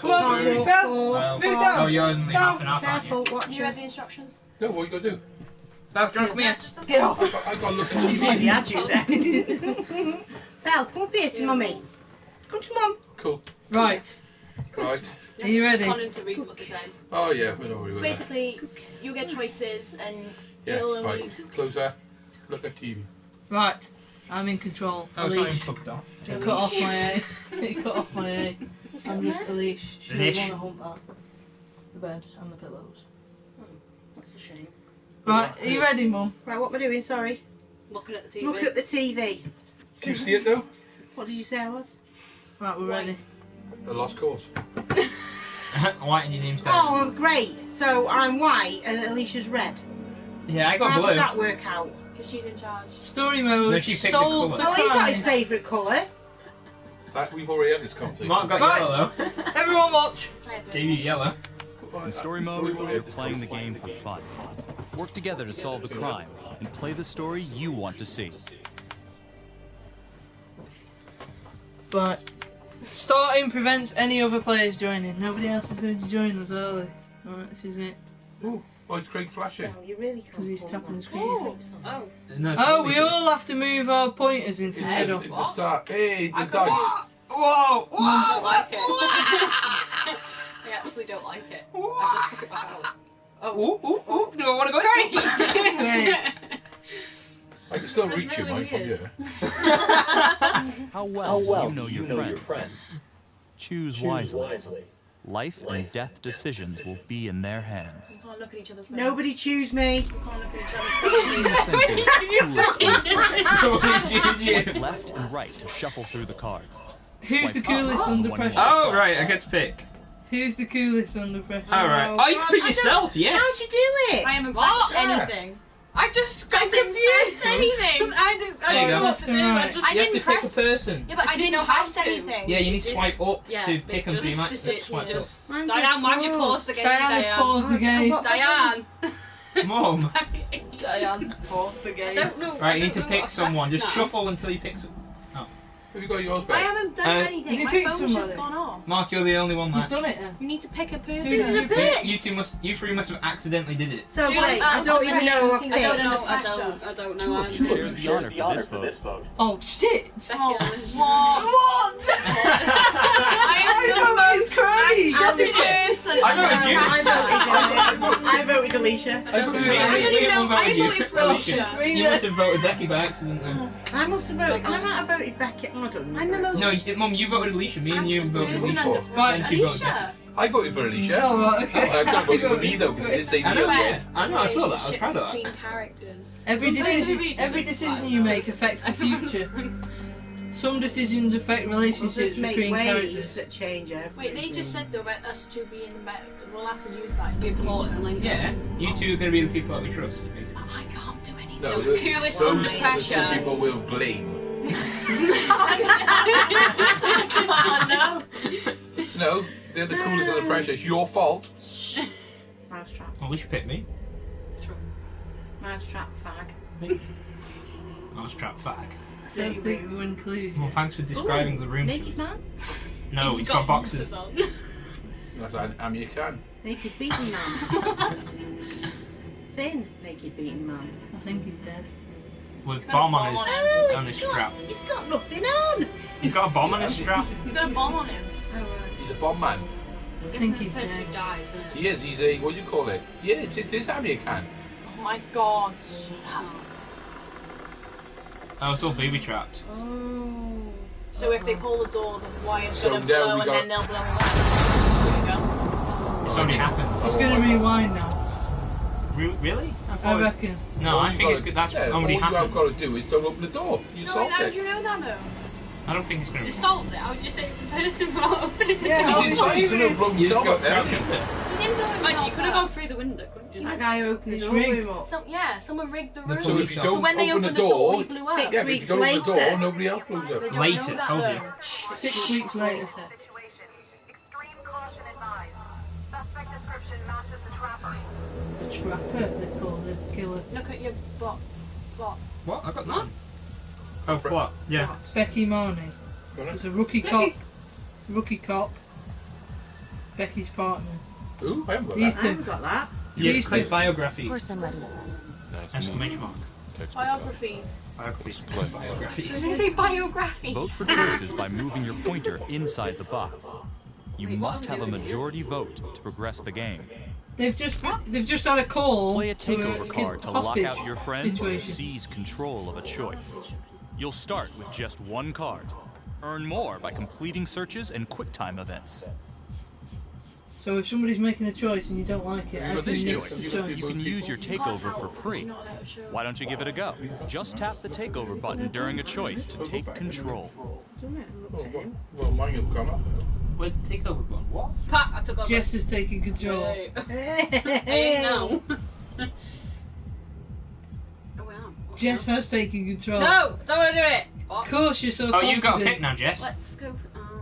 Come on, Belle. Move down. Oh, you're only half an hour, aren't you? Careful, watch. You read the instructions? No, what are you going to do? Belle, do you want to come here? Get off. I got to look at She's the already had you then. Belle, come up here to Mummy. Come to Mum. Cool. Right. Right. Are you ready? Colin to read what they say. Oh, yeah, we know where So we are. basically, you get choices and Yeah, it'll only... right. Closer. Look at TV. Right. I'm in control. Oh, it's not even Alicia. plugged off. It cut off my A. It cut off my A. I'm just Alicia. She Alicia. want to hump that. The bed and the pillows. That's a shame. Right, are you ready, Mum? Right, what am I doing? Sorry. Looking at the TV. Look at the TV. Can you see it though? What did you say I was? Right, we're ready. A lost cause. White and your name's down. Oh, great. So I'm white and Alicia's red. Yeah, I got How blue. did that work out? Because she's in charge. Story mode. No, she picked the solve colour. the Oh, he got his crime. favourite colour. That we've already had this conversation. Mark got Right. yellow though. Everyone watch. Gave you yellow. In story mode, you're playing the game for fun. Work together to solve the crime and play the story you want to see. Right. Starting prevents any other players joining. Nobody else is going to join us, are they? Right, this is it. Ooh, why is Craig flashing? Well, you really can't. Because he's pull tapping the that. screen. Oh. No, it's Oh, not we really all have to move our pointers into the middle. It's a start. Hey, the I dice. Whoa! I don't like it. I actually don't like it. I just took it back out. Ooh, ooh, ooh. Do I want to go? Sorry! I can still That's reach you, really Mike, from weird. here. How well do you know your friends? Choose wisely. Life and death decisions will be in their hands. We can't look at each other's face. Nobody choose me. We can't look at each other's face. Swipe left and right to shuffle through the cards. Who's the Swipe coolest up under when you pressure? Oh, right, I get to pick. Who's the coolest under pressure? Alright. Oh, you can pick yourself, yes. How'd you do it? I haven't pressed anything. I just got didn't confused. press anything. I didn't There you know go. what to do. I just I You have to didn't pick a press- person. Yeah, but I didn't didn't know how press to. anything. Yeah, you need to swipe up Yeah, to pick them, so you might just swipe up. just Mine's Diane, why have you just paused the game, Diana's Diane? paused the game. Diane. Mum. Diane's paused the I game. don't know. Right, I you need don't to know pick what someone. Just press now. shuffle until you pick some. Have you got yours I back? haven't done Have anything. you My picked phone's just somebody? gone off. Mark, you're the only one You've left. done it then. You need to pick a person. Who's the pick? You three must have accidentally did it. So Julie, wait, I don't even know what I I don't picked. know. I don't know. I'm Share the honor for this vote. Oh shit! Oh, What? I am the most Craig! as a person. I voted you. I voted Alicia. I voted We know. I voted you. voted for Alicia. Alicia. You must have voted Becky by accident then. I must have voted. I might have voted Becky. I don't know. I'm the most. No, Mum, you voted Alicia. Me and you voted person Alicia. under Right, then she voted Alicia. I voted for Alicia. Oh, right, okay. I can't vote for me though, because it didn't say me I know, on the yeah. end. I know, I saw that. I was Relationships proud of that. between characters. Every decision you make affects the future. Some decisions affect We'll relationships just make between waves characters. that change everything. Wait, they just said though about us two being the better. We'll have to use that in the important, future. like, Yeah, you two are going to be the people that we trust, basically. I can't do anything. No, The coolest under those pressure. two people will blame. Oh no. No, they're the coolest under pressure. It's your fault. Mousetrap. Well, we should pick me. Mousetrap fag. Mousetrap fag. I don't think we include. Well, thanks for describing the room to Naked us. man? No, he's got boxes. on. That's you can. Naked beaten man. Thin naked beaten man. I think he's dead. With bomb on his Oh, on his strap. He's got nothing on. He's got a bomb on his strap. He's got a bomb on him. Oh, right. He's a bomb man. I think he's This person dead. who dies, isn't it? He is. He's a, what do you call it? Yeah, it is can. Oh my god. Oh, it's all booby trapped. Oh. So if they pull the door, the wire's So gonna now blow we and got- then they'll blow away. There you go. It's already happened. It's gonna rewind now. Really? I reckon. No, All I you think it's gotta- good. That's yeah, already all you have happened. got to do is don't open the door. You No, solved how it. did you know that though? I don't think it's gonna. You solved it. I would just say if the person without opening the Yeah, door. how You could have blown You just yourself got up there. crouched up there. You didn't know it Imagine, you was could have gone through the window, couldn't you? That guy opened the It's door rigged. room up. Yeah, someone rigged the The room. So police if you officer. don't when they open the opened the door, door, he blew up. Six yeah, but if you weeks don't open the later. door, nobody else blows They up. don't Later, know that, told you. though. 6 weeks later. Extreme caution advised. Suspect description matches the trapper. The trapper, they call the killer. Look at your bot. What? I got none. Oh, what? Yeah. Becky Marnie. There's a rookie cop. Becky's partner. Ooh, I haven't got These that. I haven't got that. Yeah, These click two. biography. Of course I'm ready. Exclamation mark. Biographies. Biographies. I was Biographies. going to say biographies. Vote for choices by moving your pointer inside the box. You must have a majority vote to progress the game. They've just had a call. Play a to takeover card to lock hostage out your friends and situation. seize control of a choice. You'll start with just one card. Earn more by completing searches and QuickTime events. So if somebody's making a choice and you don't like it, For I this can choice, so you can use your takeover for free. Why don't you give it a go? Just tap the takeover button during a choice to take control. Well, mine will come up. Where's the takeover button? What? Pat, I took over. Jess is taking control. Hey, no. Oh, I am. Jess has taken control. No, don't want to do it. Of What? course, you're so Oh, confident. you got to pick now, Jess. Let's go.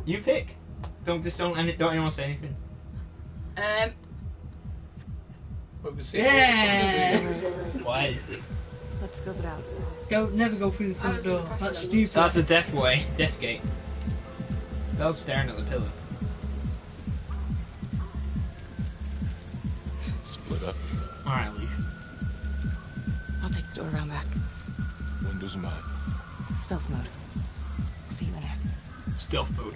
You pick. Don't anyone say anything. Well, we'll see. Yeah. Why is it? Let's scope it out. Never go through the I front was door. impressed That's though. stupid. That's the death way. Death gate. Belle's staring at the pillar. Split up. Alright, Alicia. I'll take the door around back. Windows mine. Stealth mode. See you in there. Stealth mode.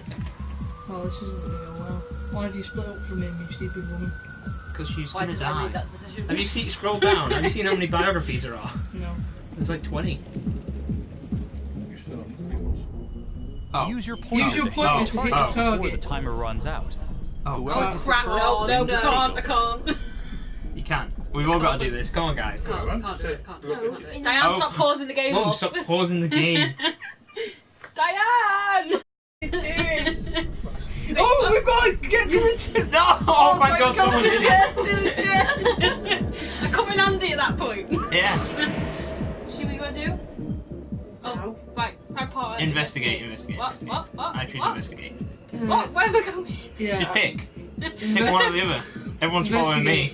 Oh, this isn't going to go well. Why have you split up from him, you stupid woman? Because she's Why gonna did I die. make that decision? Have you seen? Scroll down. Have you seen how many biographies there are? No. There's like 20. You're still on the fields. Oh. Use your pointer, Use your pointer to hit the before target. the timer runs out. Oh, Whoever oh, gets Crap, it first no, wins I a can't, I takeover. can't. You can. We've all got to do this. Come on, guys. Can't do it, can't do it. Diane, Oh. stop pausing the game Mum, up. stop pausing the game. Diane! Oh, we've got to get to the... No! Oh my god, someone did it. Get to the I come in handy at that point. Yeah. See what you gotta do? Oh, right, part. Investigate. What? I choose investigate. What? Where are we going? Yeah. Just pick. Pick one or the other. Everyone's following me.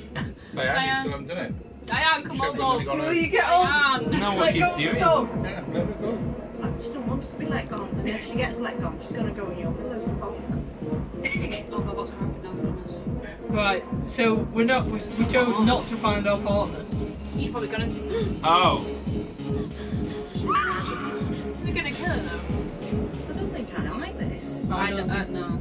Diane, you still haven't done it. Diane, come on, Should've already Mum. gone Will you get on? I Diane. know what Let she's go of the doing. dog. Yeah, let her go. I just don't want to be let go. And if she gets let go, she's going to go in your pillows and bonk. Oh god, what's happening now? Goodness. Right, so we chose not to find our partner. He's probably gonna. Oh. We're gonna kill her though. I don't think I like this. I don't know.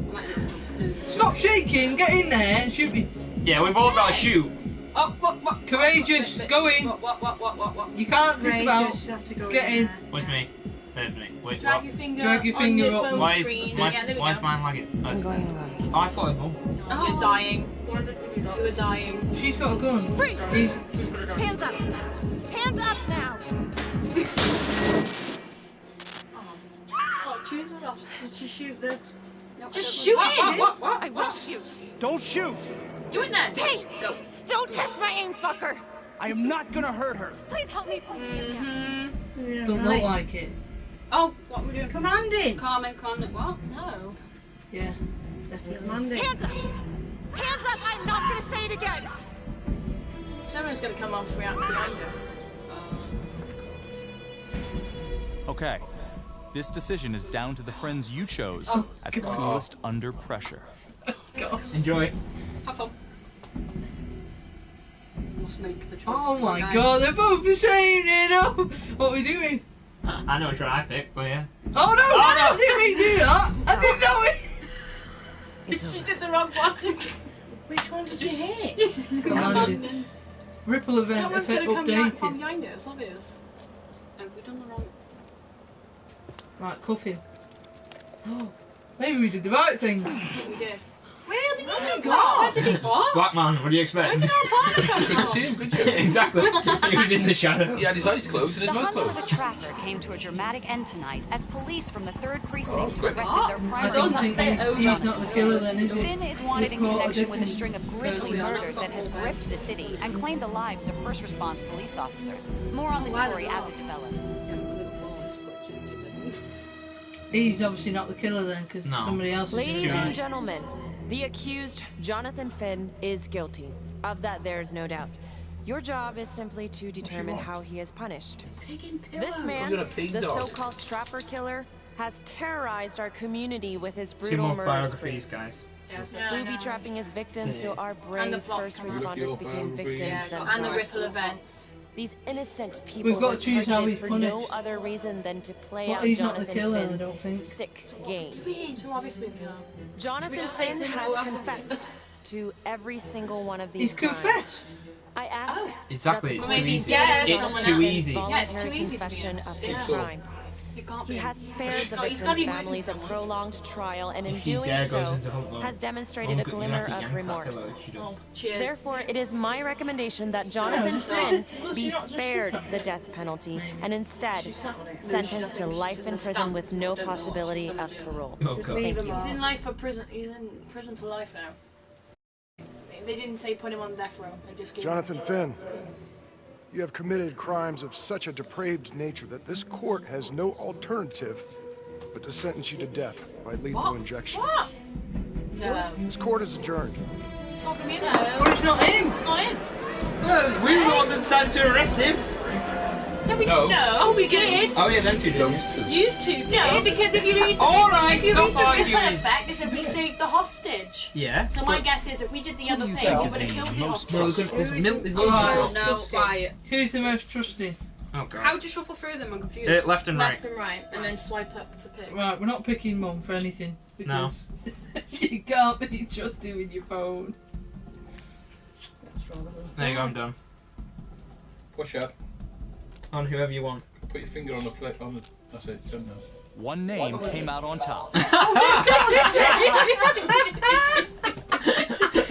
I might end up jumping. Stop shaking, get in there and shoot me. Yeah, we've all got to shoot. Oh, what? Courageous, go in. What? You can't miss Right, about. just have to go Get in. there. Where's me? There's me. Wait, Drag what? your finger. Drag your on finger your up. phone Why screen. is Yeah, there we why is go. mine lagging? I'm going. Oh, I thought it was. Oh, you're dying. Why did we do that? You were dying. She's got a gun. Freeze! He's. Hands up! Hands up now! Oh, choose it off. Did she shoot the... Just shoot it! What? I will shoot. Don't shoot! Do it then! Hey! Go. Don't test my aim, fucker! I am not gonna hurt her. Please help me. Yeah, Don't right. look like it. Oh, what are we doing? Commanding. Command. What? No. Yeah, definitely. Commanding. Hands up! Hands up! I'm not gonna say it again! Someone's gonna come off behind her. Okay. This decision is down to the friends you chose Oh, as coolest under pressure. Enjoy. Have fun. Must make the choice. Oh Come on, my guys. god, they're both the same, you know? What are we doing? I know which one I picked, but yeah. Oh no! Oh, no. I didn't mean to do that! I didn't know it! She did the wrong one. Which one did you hit? Commanded. Ripple event Someone's effect gonna come from updated. behind it, it's obvious. Have we done the wrong? Right, cuff him. Oh, maybe we did the right things. We did. Where did he go? God. Where did he go? Black man, what do you expect? Where's our partner come You couldn't from? see him, could you? Exactly. He was in the shadow. He had his eyes closed and his The mouth hunt for the closed. tracker came to a dramatic end tonight as police from the 3rd Precinct quick. arrested their I primary don't suspect, think he's not the killer then, is he? Finn is wanted in We've caught a connection with a different string of grisly person. murders that has gripped the city and claimed the lives of first response police officers. More on the story as it develops. He's obviously not the killer then, because No. somebody else is Ladies doing and it. gentlemen, the accused, Jonathan Finn, is guilty. Of that, there's no doubt. Your job is simply to determine how he is punished. This man, You're a pig the dog. so-called trapper killer, has terrorized our community with his 2 brutal more murder spree. biographies, guys. booby trapping his victims so our And the brave plot first camera. responders became victims themselves. And the ripple events. These innocent We've people got were to choose how targeted he's for punished. no other reason than to play But out he's not the Jonathan killer, I Finn's don't think. sick game. So obviously the killer. Jonathan just say Finn it's has no confessed to every single one of these He's crimes. confessed. I ask Exactly, that it's the too court easy. Yeah, It's someone too else. easy. Yeah, it's too voluntary easy to confession get. of his Yeah. crimes. It can't He be. has spared He's the got- he's gotta victims' be working families a someone. prolonged trial, and in If he doing dare so, goes into hunt mode, has demonstrated a you'll glimmer have to of yank that remorse. pillow if she does. Cheers. Therefore, it is my recommendation that Jonathan Finn be spared the death penalty and instead sentenced to life in prison with no possibility of parole. Oh, God. Thank you. He's in life for prison. He's in prison for life now. They didn't say put him on death row. They just gave Jonathan Finn, you have committed crimes of such a depraved nature that this court has no alternative but to sentence you to death by lethal injection. What? No. This court is adjourned. Talking to me But it's not him. It's not him. Well, we were the ones that decided to arrest him. No, Oh, we did. Oh yeah, them two did. Used to. No, because if you read the, Alright, if you stop read the ripple arguing. effect, they said we saved the hostage. Yeah. So my guess is if we did the other thing, we would have killed the hostage. Well, there's milk. There's No, quiet. Who's the most trusting? Oh God. How do you shuffle through them? I'm confused. Left and right. Left and right, and then swipe up to pick. Right, we're not picking Mum for anything. No. Because you can't be trusted with your phone. There you go. I'm done. Push up. On whoever you want. Put your finger on the plate. On the. That's it. Done now. One name came out on top.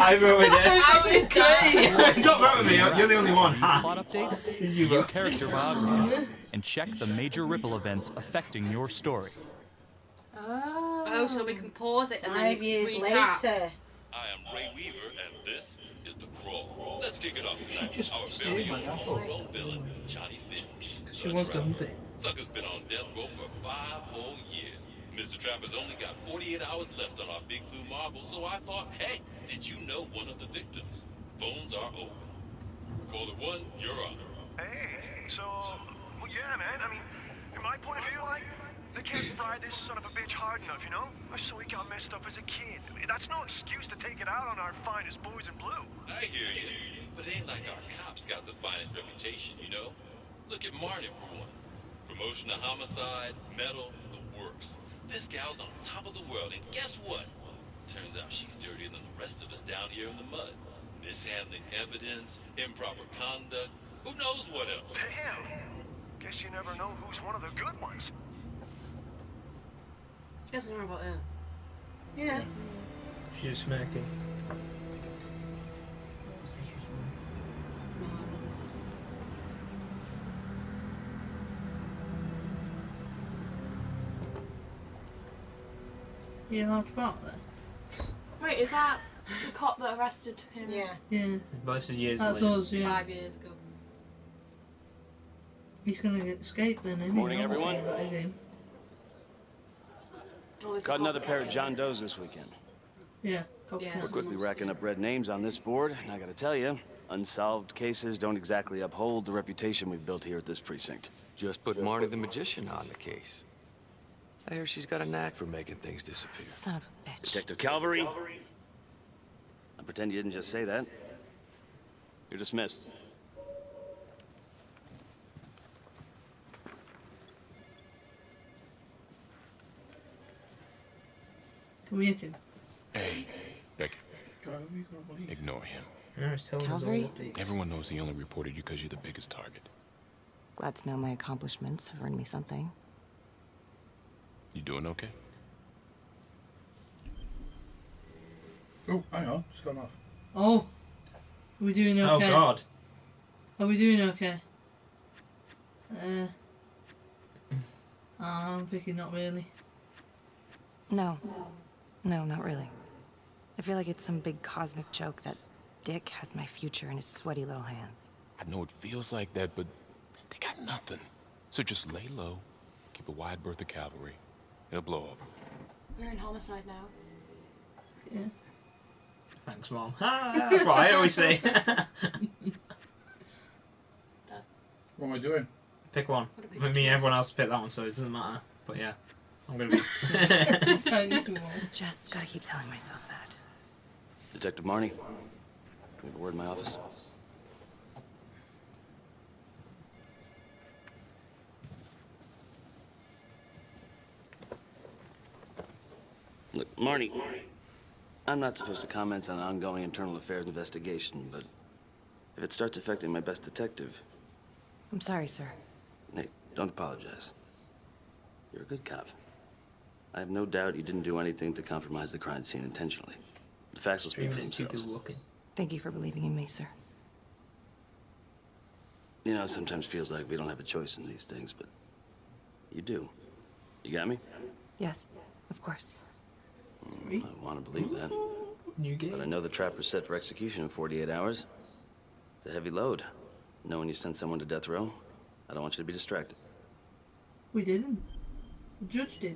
I voted it. Okay. Don't vote with me. You're the only one. Ha. Plot updates, You view vote. character biographies, and check the major ripple events affecting your story. Oh, so we can pause it and then 5 years recap. later. I am Ray Weaver, and this is The Crawl. Let's kick it off tonight. Just Our steal very my own apple. homegrown villain, Johnny Finn. She wants to hump it. Sucker's been on death row for 5 whole years. Mr. Trapper's only got 48 hours left on our big blue marble, so I thought, hey, did you know one of the victims? Phones are open. Caller 1, you're on. Hey, so, well, yeah, man. I mean, from my point of view, like, they can't fry this son of a bitch hard enough, you know? Or so he got messed up as a kid. I mean, that's no excuse to take it out on our finest boys in blue. I hear you, but it ain't like our cops got the finest reputation, you know? Look at Marnie for one. Promotion to homicide, medal, the works. This gal's on top of the world, and guess what? Turns out she's dirtier than the rest of us down here in the mud. Mishandling evidence, improper conduct, who knows what else? Damn. Guess you never know who's one of the good ones. Doesn't know about it. Yeah. She's smirking. You allowed to park there? Wait, is that the cop that arrested him? Yeah. Yeah. But this is years That's later. us, yeah. 5 years ago. He's gonna escape then, isn't he? Morning, everyone. That is him. Caught another pair of John Does this weekend. Yeah. We're quickly racking up red names on this board, and I gotta tell you, unsolved cases don't exactly uphold the reputation we've built here at this precinct. Just put Marnie the Magician on the case. I hear she's got a knack for making things disappear. Son of a bitch. Detective Calvary, I pretend you didn't just say that. You're dismissed. Can we hit him? Hey, Beck. Ignore him. Yeah, it's telling us all Calvary? updates. Everyone knows he only reported you because you're the biggest target. Glad to know my accomplishments have earned me something. You doing okay? Oh, hang on. It's gone off. Oh. Are we doing okay? Oh God. Are we doing okay? I'm thinking not really. No. No, not really. I feel like it's some big cosmic joke that Dick has my future in his sweaty little hands. I know it feels like that, but they got nothing. So just lay low, keep a wide berth of cavalry. It'll blow up. We're in homicide now. Yeah. Thanks, Mom. That's what I always say. What am I doing? Pick one. With me, everyone else picked that one, so it doesn't matter. But yeah, I'm gonna be. Just gotta keep telling myself that. Detective Marnie, we have a word in my office. Look, Marnie, I'm not supposed to comment on an ongoing internal affairs investigation, but if it starts affecting my best detective... I'm sorry, sir. Hey, don't apologize. You're a good cop. I have no doubt you didn't do anything to compromise the crime scene intentionally. The facts will speak for themselves. Thank you for believing in me, sir. You know, it sometimes feels like we don't have a choice in these things, but you do. You got me? Yes, of course. I want to believe that. But I know the trapper's set for execution in 48 hours. It's a heavy load. Knowing you sent someone to death row, I don't want you to be distracted. We didn't. The judge did.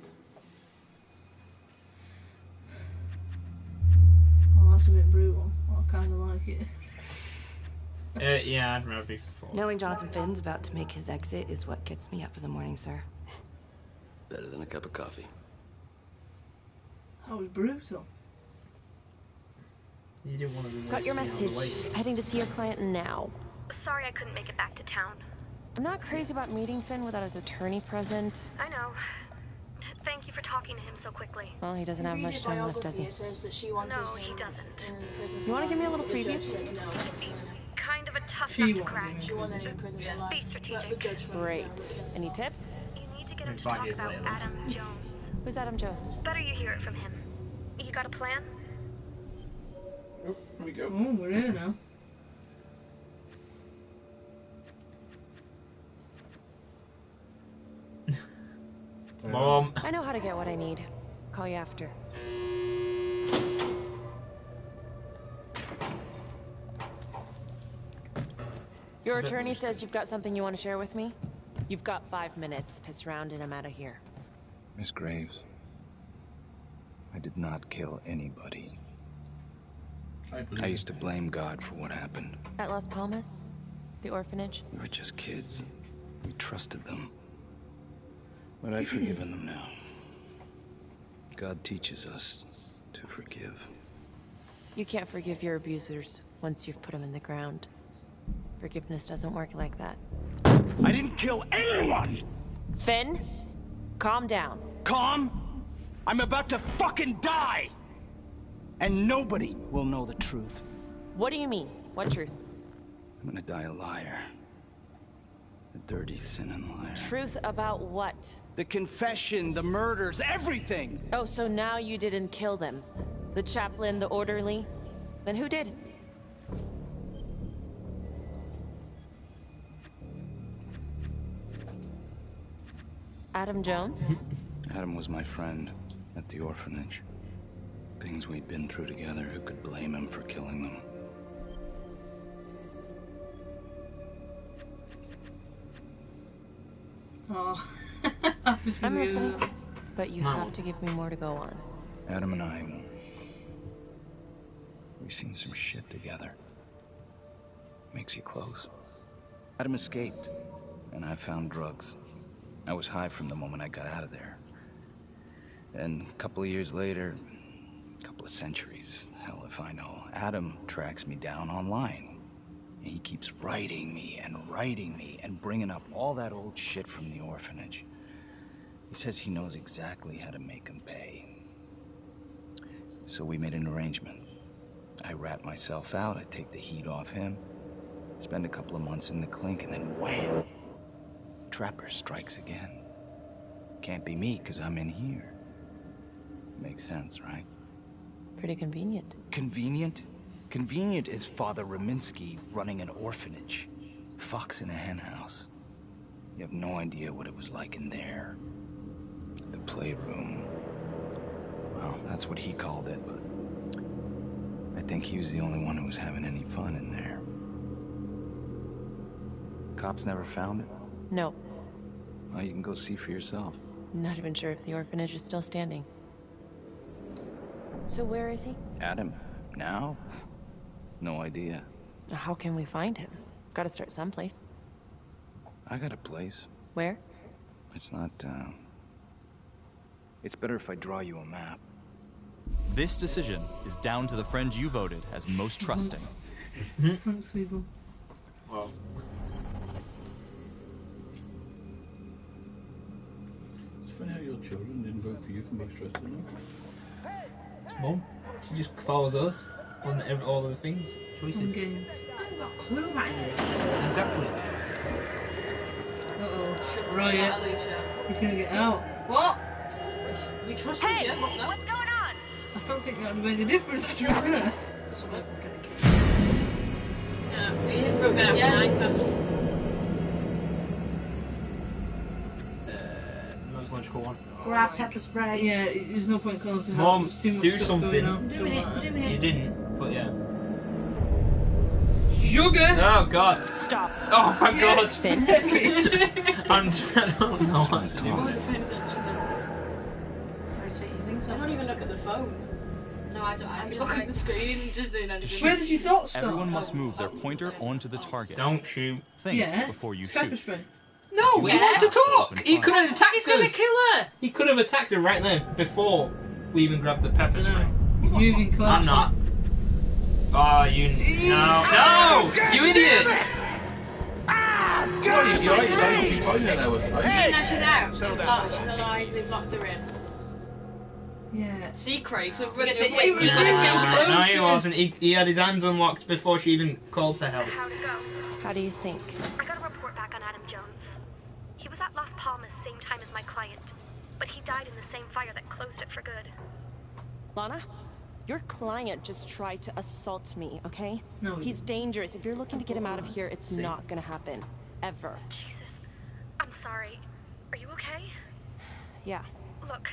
Oh, that's a bit brutal. I kind of like it. Yeah, I'd rather be before. Knowing Jonathan Finn's about to make his exit is what gets me up in the morning, sir. Better than a cup of coffee. That was brutal. You didn't want to be Got your message. Heading to see your client now. Sorry I couldn't make it back to town. I'm not crazy about meeting Finn without his attorney present. I know. Thank you for talking to him so quickly. Well, he doesn't have much time left, does he? No, he doesn't. You want to give me a little preview? Kind of a tough She nut to won't crack. give me a prison. Be strategic. Great. Any tips? You need to get him to talk about Adam Jones. Who's Adam Jones? Better you hear it from him. You got a plan? Oh, here we go. Oh, we're here now. Mom. I know how to get what I need. Call you after. Your attorney says you've got something you want to share with me? You've got 5 minutes. Piss around and I'm out of here. Miss Graves, I did not kill anybody. I used to blame God for what happened. At Las Palmas? The orphanage? We were just kids. We trusted them. But I've forgiven them now. God teaches us to forgive. You can't forgive your abusers once you've put them in the ground. Forgiveness doesn't work like that. I didn't kill anyone! Finn, calm down. Calm? I'm about to fucking die! And nobody will know the truth. What do you mean? What truth? I'm gonna die a liar. A dirty, sinning liar. Truth about what? The confession, the murders, everything! Oh, so now you didn't kill them. The chaplain, the orderly? Then who did? Adam Jones? Adam was my friend at the orphanage. Things we'd been through together, who could blame him for killing them? Oh. I'm listening, but you have to give me more to go on. Adam and I, we've seen some shit together. Makes you close. Adam escaped, and I found drugs. I was high from the moment I got out of there. And a couple of years later, a couple of centuries, hell if I know, Adam tracks me down online. And he keeps writing me and bringing up all that old shit from the orphanage. He says he knows exactly how to make him pay. So we made an arrangement. I rat myself out, I take the heat off him, spend a couple of months in the clink, and then wham! Trapper strikes again. Can't be me, 'cause I'm in here. Makes sense, right? Pretty convenient. Convenient? Convenient is Father Raminsky running an orphanage. Fox in a henhouse. You have no idea what it was like in there. The playroom. Well, that's what he called it, but I think he was the only one who was having any fun in there. Cops never found it? No. Well, you can go see for yourself. Not even sure if the orphanage is still standing. So where is he? Adam? Now? No idea. How can we find him? Gotta start someplace. I got a place. Where? It's not, it's better if I draw you a map. This decision is down to the friend you voted as most trusting. Thanks, people. Wow. It's funny how your children didn't vote for you for most trusting. Mum, she just follows us on all of the things. Choices. Games. I haven't got a clue about any of this. Exactly. Uh-oh. Riot. He's gonna get out. What? We trust him, yeah, but no. What's going on? I don't think that would have made a difference to her. Yeah, we just broke out handcuffs. Most logical one. Grab pepper spray. Yeah, there's no point calling to help. Mom, There's too much do stuff something. going on. Doing it. You didn't, but yeah. Sugar! Oh god. Stop. Oh my god. Finn. I don't know what to do. I wasn't paying attention then. I don't even look at the phone. No, I don't. I'm just Look like at the screen and just doing anything. Where did your dot stop? Everyone must move their pointer onto the target. Don't shoot. Think Yeah. before you Pepper shoot. spray. No, he wants to talk. He could have attacked He's gonna us. kill her. He could have attacked her right then, before we even grabbed the pepper spray. He's moving closer. I'm not. Oh, you. No! No! You idiot! What is your keep pointing at us? Hey! Now she's out. She's locked. She's alive. They've locked her in. Yeah. See, Craig, so Yes, we're he was gonna kill her. No, he wasn't. He had his hands unlocked before she even called for help. How'd it go? How do you think? I got a report back on Adam Jones. He was at Las Palmas same time as my client, but he died in the same fire that closed it for good. Lana, your client just tried to assault me, okay? No, He's dangerous. If you're looking to get him out of here, it's not gonna happen. Ever. Jesus. I'm sorry. Are you okay? Yeah. Look,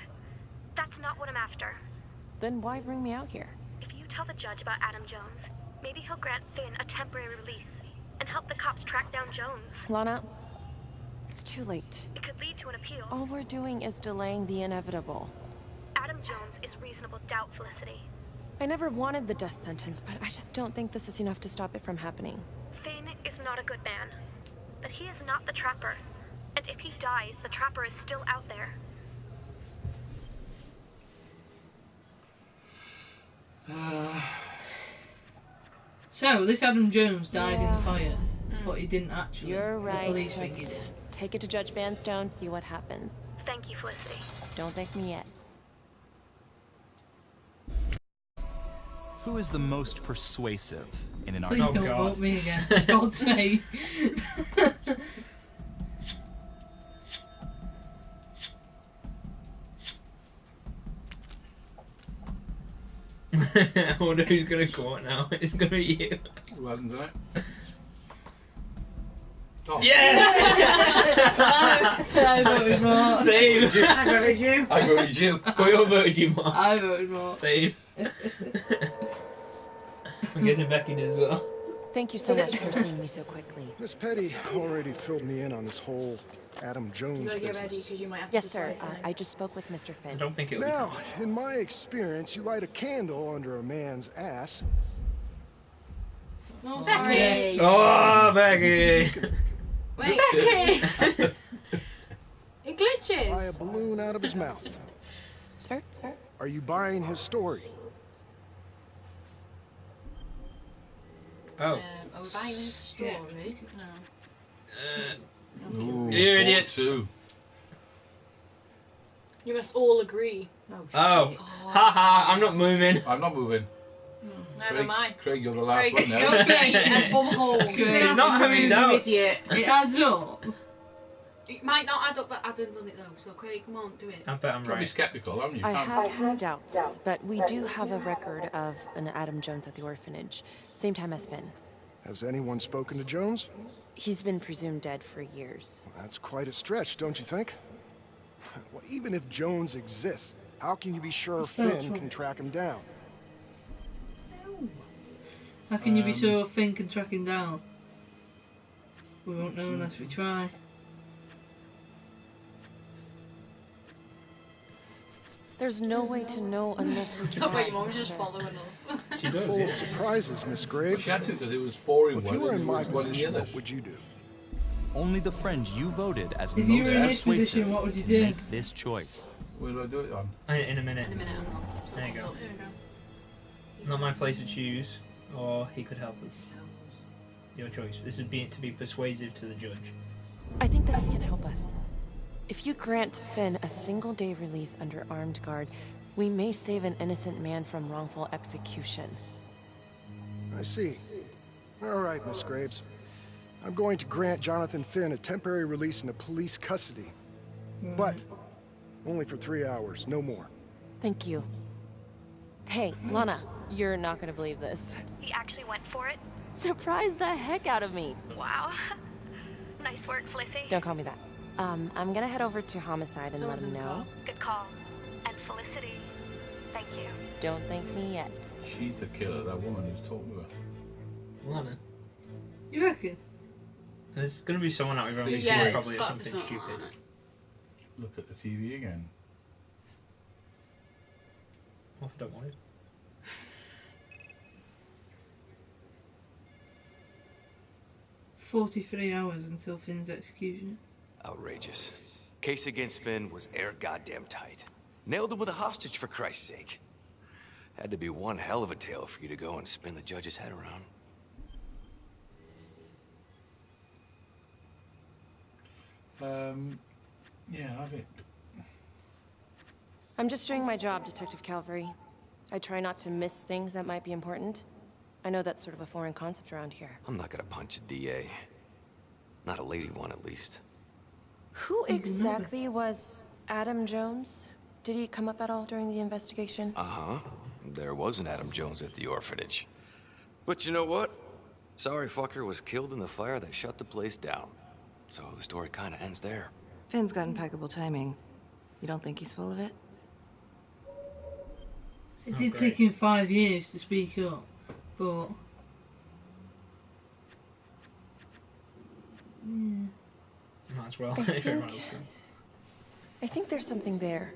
that's not what I'm after. Then why bring me out here? If you tell the judge about Adam Jones, maybe he'll grant Finn a temporary release and help the cops track down Jones. Lana, it's too late. It could lead to an appeal. All we're doing is delaying the inevitable. Adam Jones is reasonable doubt, Felicity. I never wanted the death sentence, but I just don't think this is enough to stop it from happening. Finn is not a good man, but he is not the Trapper. And if he dies, the Trapper is still out there. So, this Adam Jones died in the fire, but he didn't actually. You're The right. police think he Let's did. take it to Judge Vanstone, see what happens. Thank you, Felicity. Don't thank me yet. Who is the most persuasive in an Please argument? don't vote me again. For God's sake. I wonder who's gonna go out now. It's gonna be you. Who hasn't done it? I voted Mark. Same. I voted you. I voted you. We all voted you, Mark. I voted Mark. Same. I'm guessing Becky did as well. Thank you so much for seeing me so quickly. Miss Petty already filled me in on this whole Adam You Jones gotta get ready business. because you might have to Yes, sir. decide something. I just spoke with Mr. Finn. I don't think it'll be Now, time. in my experience, you light a candle under a man's ass. Oh, Becky! Oh, Becky! Wait, Becky! It glitches! Buy a balloon out of his mouth. Sir? Are you buying his story? Oh. Are we buying this story? No. Ooh, You idiots. 4-2. You must all agree. Oh. Haha, I'm not moving. I'm not moving. Neither am I. Craig, you're the last Craig, one now. don't be a bumhole. He's not having doubts. Idiot. It adds up. It might not add up, but Adam done it though. So Craig, come on, do it. I bet I'm You've got to be right. sceptical, haven't you? I have had doubts, but we do have a record of an Adam Jones at the orphanage. Same time as Finn. Has anyone spoken to Jones? He's been presumed dead for years. That's quite a stretch, don't you think? Well, even if Jones exists, how can you be sure Finn can track him down? How can you be sure Finn can track him down? We won't know unless we try. There's no way to know unless we No, wait, try. Mum's just following us. She does, Full yeah. of surprises, Miss Graves. She had to because it was 4 in If one you were and in it my was 1 in the position, other. what would you do? Only the friend you voted as If you most were in this persuasive position, what would you can do? make this choice. Where do I do it on? In a minute. In a minute. There you go. There you go. Not my place to choose, or he could help us. Your choice. This would be to be persuasive to the judge. I think that he can help us. If you grant Finn a single-day release under armed guard, we may save an innocent man from wrongful execution. I see. All right, Miss Graves. I'm going to grant Jonathan Finn a temporary release into police custody. But only for 3 hours, no more. Thank you. Hey, Lana, you're not gonna believe this. He actually went for it? Surprised the heck out of me. Wow. Nice work, Felicity. Don't call me that. I'm gonna head over to Homicide and let him know. Good call. And Felicity, thank you. Don't thank me yet. She's the killer, that woman who's talking about. Lana. You reckon? There's going to be someone out we've only Yeah, seen probably it's as got to be something someone, stupid. hasn't Look at the TV again. What if I don't want it? "43 hours until Finn's execution." Outrageous. Case against Finn was air goddamn tight. Nailed him with a hostage, for Christ's sake. Had to be one hell of a tale for you to go and spin the judge's head around. Yeah, have it. I'm just doing my job, Detective Calvary. I try not to miss things that might be important. I know that's sort of a foreign concept around here. I'm not gonna punch a DA. Not a lady one, at least. Who exactly was Adam Jones? Did he come up at all during the investigation? Uh-huh. There was an Adam Jones at the orphanage. But you know what? Sorry fucker was killed in the fire that shut the place down. So the story kind of ends there. Finn's got impeccable timing. You don't think he's full of it? It did take him 5 years to speak up, but... yeah. Might as well. I think there's something there.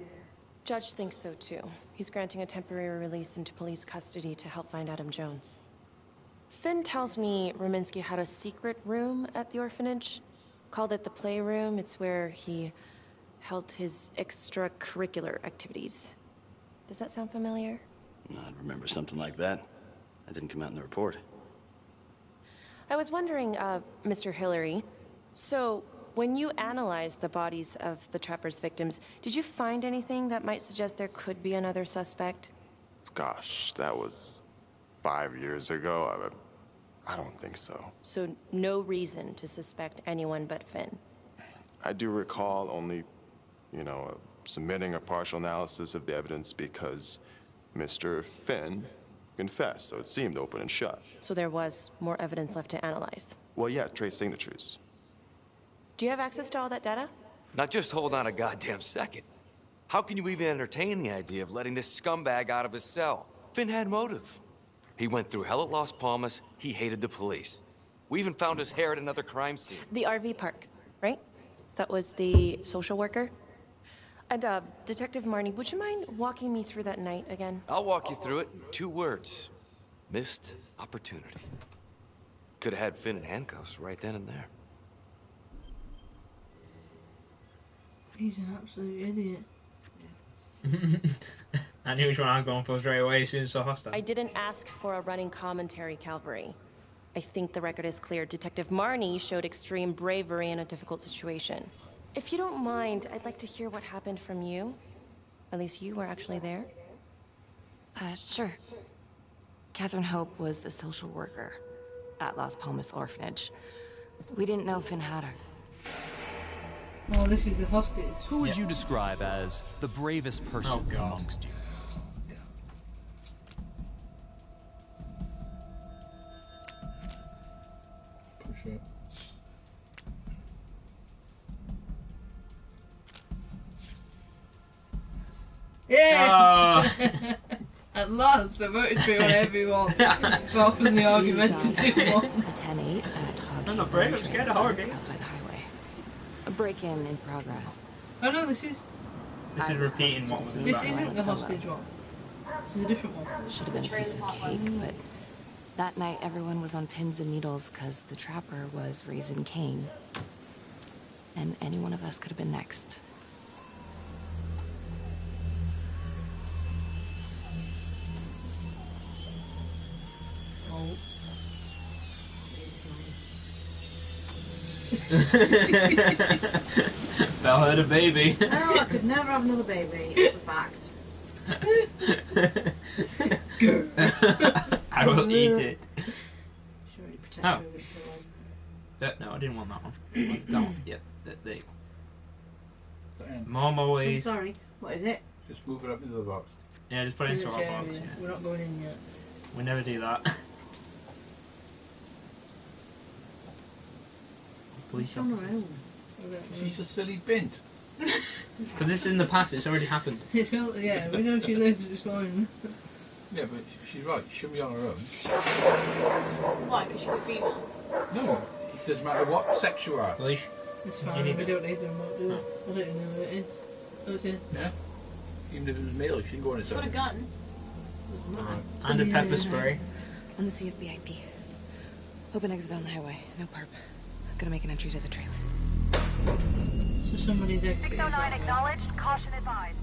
Judge thinks so too. He's granting a temporary release into police custody to help find Adam Jones. Finn tells me Rominsky had a secret room at the orphanage. Called it the playroom. It's where he held his extracurricular activities. Does that sound familiar? I'd remember something like that. That didn't come out in the report. I was wondering, Mr. Hillary, so when you analyzed the bodies of the Trapper's victims, did you find anything that might suggest there could be another suspect? Gosh, that was 5 years ago. I don't think so. So no reason to suspect anyone but Finn? I do recall only, submitting a partial analysis of the evidence because Mr. Finn confessed, so it seemed open and shut. So there was more evidence left to analyze? Well, yeah, trace signatures. Do you have access to all that data? Now just hold on a goddamn second. How can you even entertain the idea of letting this scumbag out of his cell? Finn had motive. He went through hell at Las Palmas, he hated the police. We even found his hair at another crime scene. The RV park, right? That was the social worker? And, Detective Marnie, would you mind walking me through that night again? I'll walk you through it in 2 words. Missed opportunity. Could have had Finn in handcuffs right then and there. He's an absolute idiot. I knew which one I was going for straight away as soon as I saw Hostile. I didn't ask for a running commentary, Calvary. I think the record is clear. Detective Marnie showed extreme bravery in a difficult situation. If you don't mind, I'd like to hear what happened from you. At least you were actually there. Sure. Catherine Hope was a social worker at Las Palmas Orphanage. We didn't know Finn had her. Oh, this is the hostage. Who would you describe as the bravest person amongst you? Push it. Yes! At last, I voted for everyone. Apart from the argumentative one. A 10-8 at Hog. I'm not brave, I'm scared of Hog. Outside highway. A break-in in progress. Oh no, this is repeating what was in the This back. isn't the hostage one. This is a different one. Should have been a piece of cake, but that night everyone was on pins and needles because the trapper was raising Cain. And any one of us could have been next. Oh. Belle had a baby. Oh, I could never have another baby. It's a fact. I will eat it. Should really protect Oh. her with No, I didn't want that one. I wanted that one. Yep, there you go. Damn. Mom the always. Sorry, what is it? Just move it up into the box. Yeah, just put it into our Search box. area. Yeah. We're not going in yet. We never do that. Police She's on her officer. own. She's a silly bint. Because it's in the past, it's already happened. It's all, yeah, we know she lives, it's fine. Yeah, but she's right. She shouldn't be on her own. Why? Because she's a female. No, it doesn't matter what sex you are. Leash. It's You fine, need we it. don't need the remote, do we? I don't even know who it is. Oh, it's in. Yeah. Even if it was male, she shouldn't go on its She's got a own. gun. And a pepper spray. On the CFBIP. Open exit on the highway. No perp. Gonna make an entry to the trailer. So somebody's exiting. 609 acknowledged. Caution advised.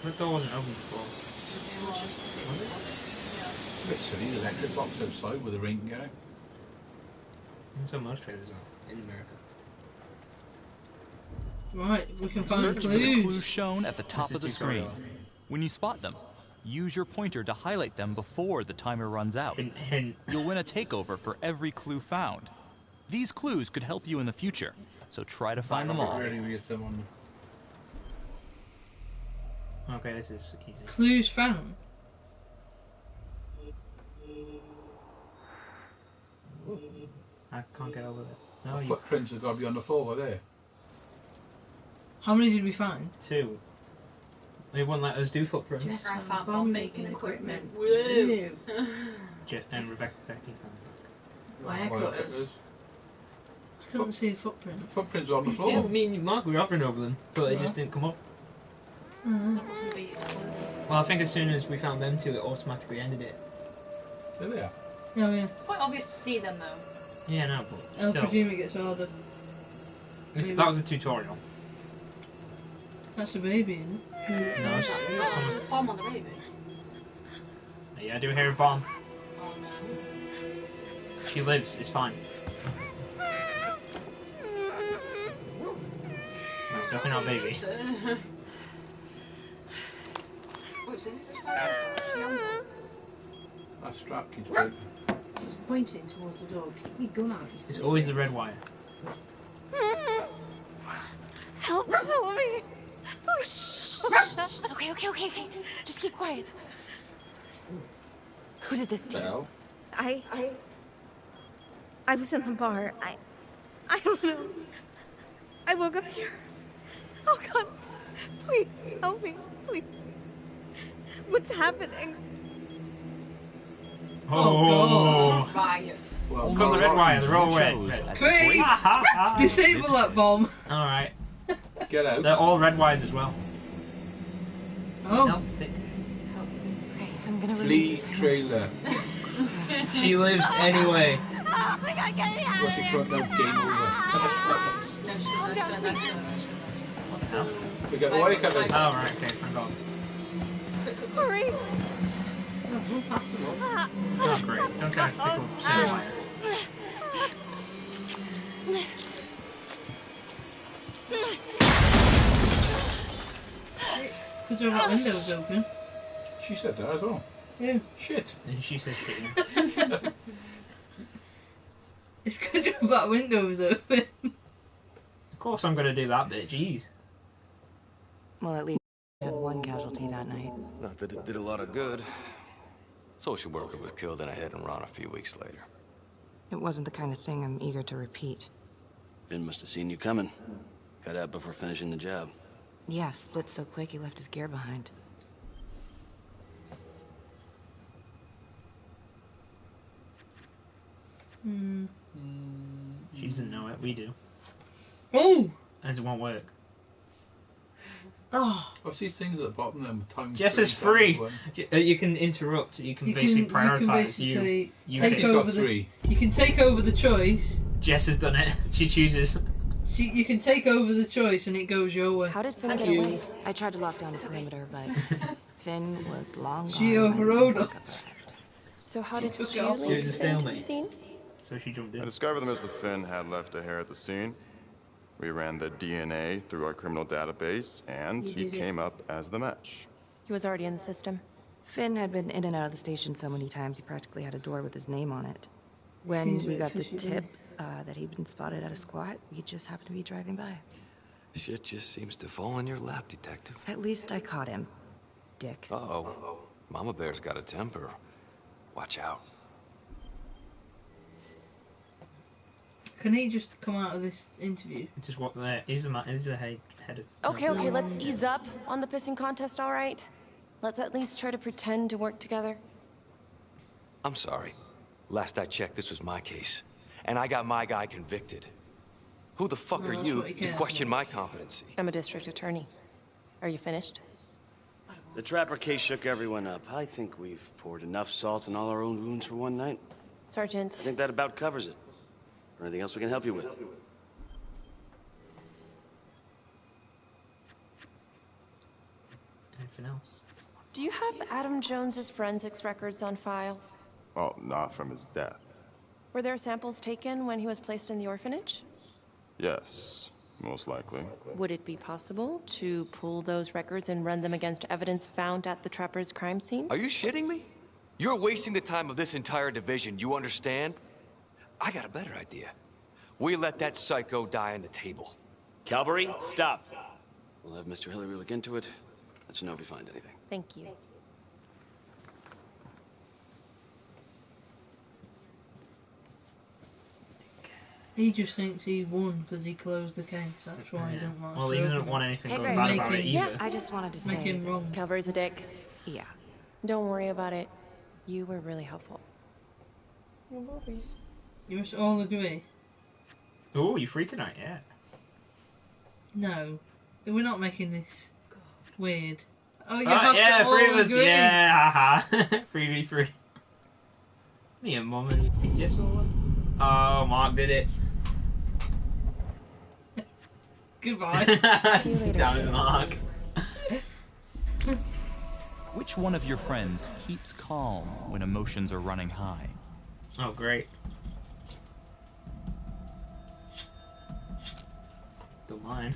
That door wasn't open before. It was just Was it? It's a bit silly, the electric box outside with a ring going out. And so most trailers are in America. Right, we can find Search for the clues. clues shown at the top This of the is screen. tutorial. When you spot them, use your pointer to highlight them before the timer runs out. Hint, hint. You'll win a takeover for every clue found. These clues could help you in the future, so try to find them all. Really weird someone. Okay, this is easy. Clues found. I can't get over it. No, you. Footprints have got to be on the floor there. How many did we find? 2. They won't let us do footprints. Just I found found bomb making equipment. Woo! Woo. And Rebecca Becky Wire cutters. I couldn't see a footprint. Footprints are on the found. Yeah, floor. me and Mark were offering over them, but they just didn't come up. That wasn't be. Well, I think as soon as we found them 2, it automatically ended it. There they are. Oh yeah. It's quite obvious to see them though. Yeah, no, but I still. presume it gets harder. That was a tutorial. That's a baby, isn't it? No, it's There's almost. a bomb on the baby. Yeah, I do hear a bomb. Oh no. She lives, it's fine. No, it's definitely not a baby. Wait, so this is she on? That strap keeps breaking. She's pointing towards the door. Keep your gun out. It's always the red wire. Help me! Oh, shh. Okay. Just keep quiet. Who did this to you? Belle? I was in the bar. I don't know. I woke up here. Oh God! Please help me, please. What's happening? Oh! Right. Well, Got the red wire, they're all red. Chose as a Quick! great Disable that bomb! Alright. get out. They're all red wires as well. Oh. Help fix Okay, I'm gonna Flee trailer. it. She lives anyway. What's it called now? Game over. What the hell? We get the wire cutters. Oh, right, okay, thank God. Hurry! Oh, great. Don't try to pick up some wire. Good job that window was open. She said that as well. Yeah. Shit. And she says shit, yeah. It's good job that window was open. Of course I'm gonna do that bit, jeez. Well, at least we had one casualty that night. Not that it did a lot of good. Social worker was killed in a hit and run a few weeks later. It wasn't the kind of thing I'm eager to repeat. Finn must have seen you coming. Got out before finishing the job. Yeah, split so quick he left his gear behind. She doesn't know it, we do. Oh! And it won't work. Oh. I see things at the bottom there with time. Jess is free. You can interrupt. You can basically prioritize. You take over the. You can take over the choice. Jess has done it. She chooses. You can take over the choice and it goes your way. How did Finn get away? I tried to lock down the perimeter, but Finn was long gone. She overrode us. So how did you It was a stalemate. scene? So she jumped in. I discovered that Mr. Finn had left a hair at the scene. We ran the DNA through our criminal database, and he came up as the match. He was already in the system. Finn had been in and out of the station so many times he practically had a door with his name on it. When we got the tip that he'd been spotted at a squat, we just happened to be driving by. Shit just seems to fall in your lap, Detective. At least I caught him, Dick. Uh-oh. Mama Bear's got a temper. Watch out. Can he just come out of this interview? Just what there is a head of. Okay, let's ease up on the pissing contest, all right? Let's at least try to pretend to work together. I'm sorry. Last I checked, this was my case. And I got my guy convicted. Who the fuck are you to question my competency? I'm a district attorney. Are you finished? The Trapper case shook everyone up. I think we've poured enough salt in all our own wounds for one night. Sergeant. I think that about covers it. Or anything else we can help you with? Anything else? Do you have Adam Jones's forensics records on file? Well, not from his death. Were there samples taken when he was placed in the orphanage? Yes, most likely. Would it be possible to pull those records and run them against evidence found at the Trapper's crime scene? Are you shitting me? You're wasting the time of this entire division, you understand? I got a better idea. We let that psycho die on the table. Calvary, stop. We'll have Mr. Hillary look into it. Let you know if we find anything. Thank you. He just thinks he won because he closed the case. That's why he don't want. Well, he doesn't want anything going bad about it either. Yeah, I just wanted to say. Make him wrong. Calvary's a dick. Yeah. Don't worry about it. You were really helpful. You must all agree. Oh, you're free tonight, yeah. No, we're not making this weird. Oh, you have to all three of us, agree. yeah, haha. 3v3. Me and Mum and Jess all won. Oh, Mark did it. Goodbye. See you later. Damn it, Mark. Which one of your friends keeps calm when emotions are running high? Oh, great. The line.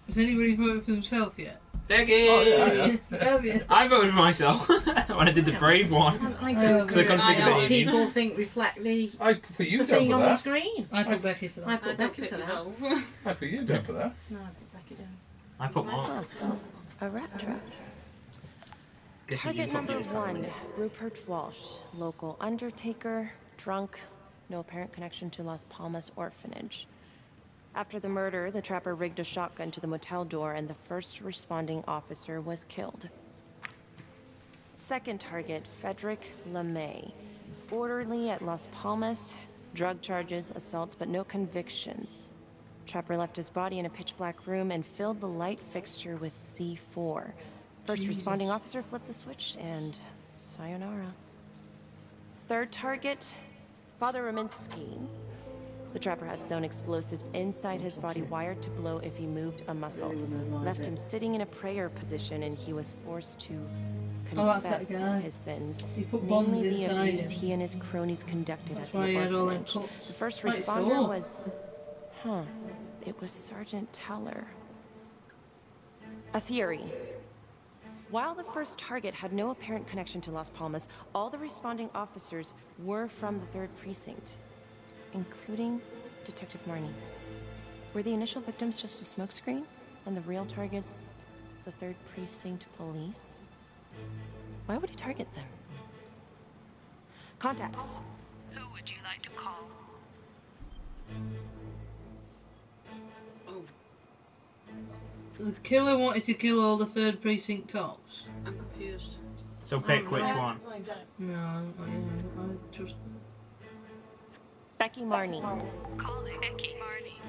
Has anybody voted for themselves yet? Becky! Oh, yeah. I voted for myself when I did the brave one. Because I couldn't think of any. People think reflect the I put you the down thing for on that. the screen. I put Becky for that. I put Becky for that. I put you down for that. No, I put Becky down. I put Mark. A rat trap. Guess you Target put number me this time. 1, Rupert Walsh, local undertaker, drunk, no apparent connection to Las Palmas orphanage. After the murder, the Trapper rigged a shotgun to the motel door and the first responding officer was killed. Second target, Frederick LeMay, orderly at Las Palmas, drug charges, assaults, but no convictions. Trapper left his body in a pitch-black room and filled the light fixture with C4. First responding officer flipped the switch, and sayonara. Third target, Father Rominsky. The Trapper had sewn explosives inside his body, wired to blow if he moved a muscle. Left him sitting in a prayer position, and he was forced to confess his sins. He put bombs mainly the inside abuse him. he and his cronies conducted That's at why the he had all them orphanage. cuts. The first Quite responder sore. was... It was Sergeant Teller. A theory. While the first target had no apparent connection to Las Palmas, all the responding officers were from the 3rd Precinct, including Detective Marnie. Were the initial victims just a smokescreen, and the real targets the 3rd Precinct police? Why would he target them? Contacts. Who would you like to call? The killer wanted to kill all the 3rd Precinct cops. I'm confused. So pick which one. No, I just... Becky Marnie. Call Becky Marnie.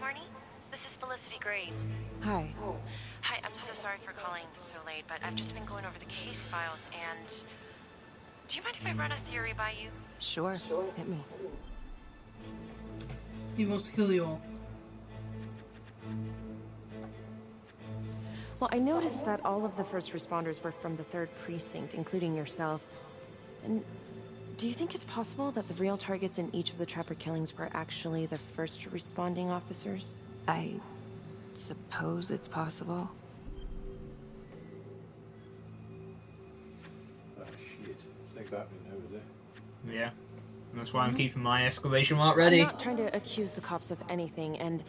Marnie? This is Felicity Graves. Hi. Hi, I'm so sorry for calling so late, but I've just been going over the case files and... Do you mind if I run a theory by you? Sure. Hit me. He wants to kill you all. Well, I noticed that all of the first responders were from the 3rd precinct, including yourself. And do you think it's possible that the real targets in each of the Trapper killings were actually the first responding officers? I suppose it's possible. Oh shit. Things happening over there. Yeah. That's why I'm keeping my exclamation mark ready. I'm not trying to accuse the cops of anything, and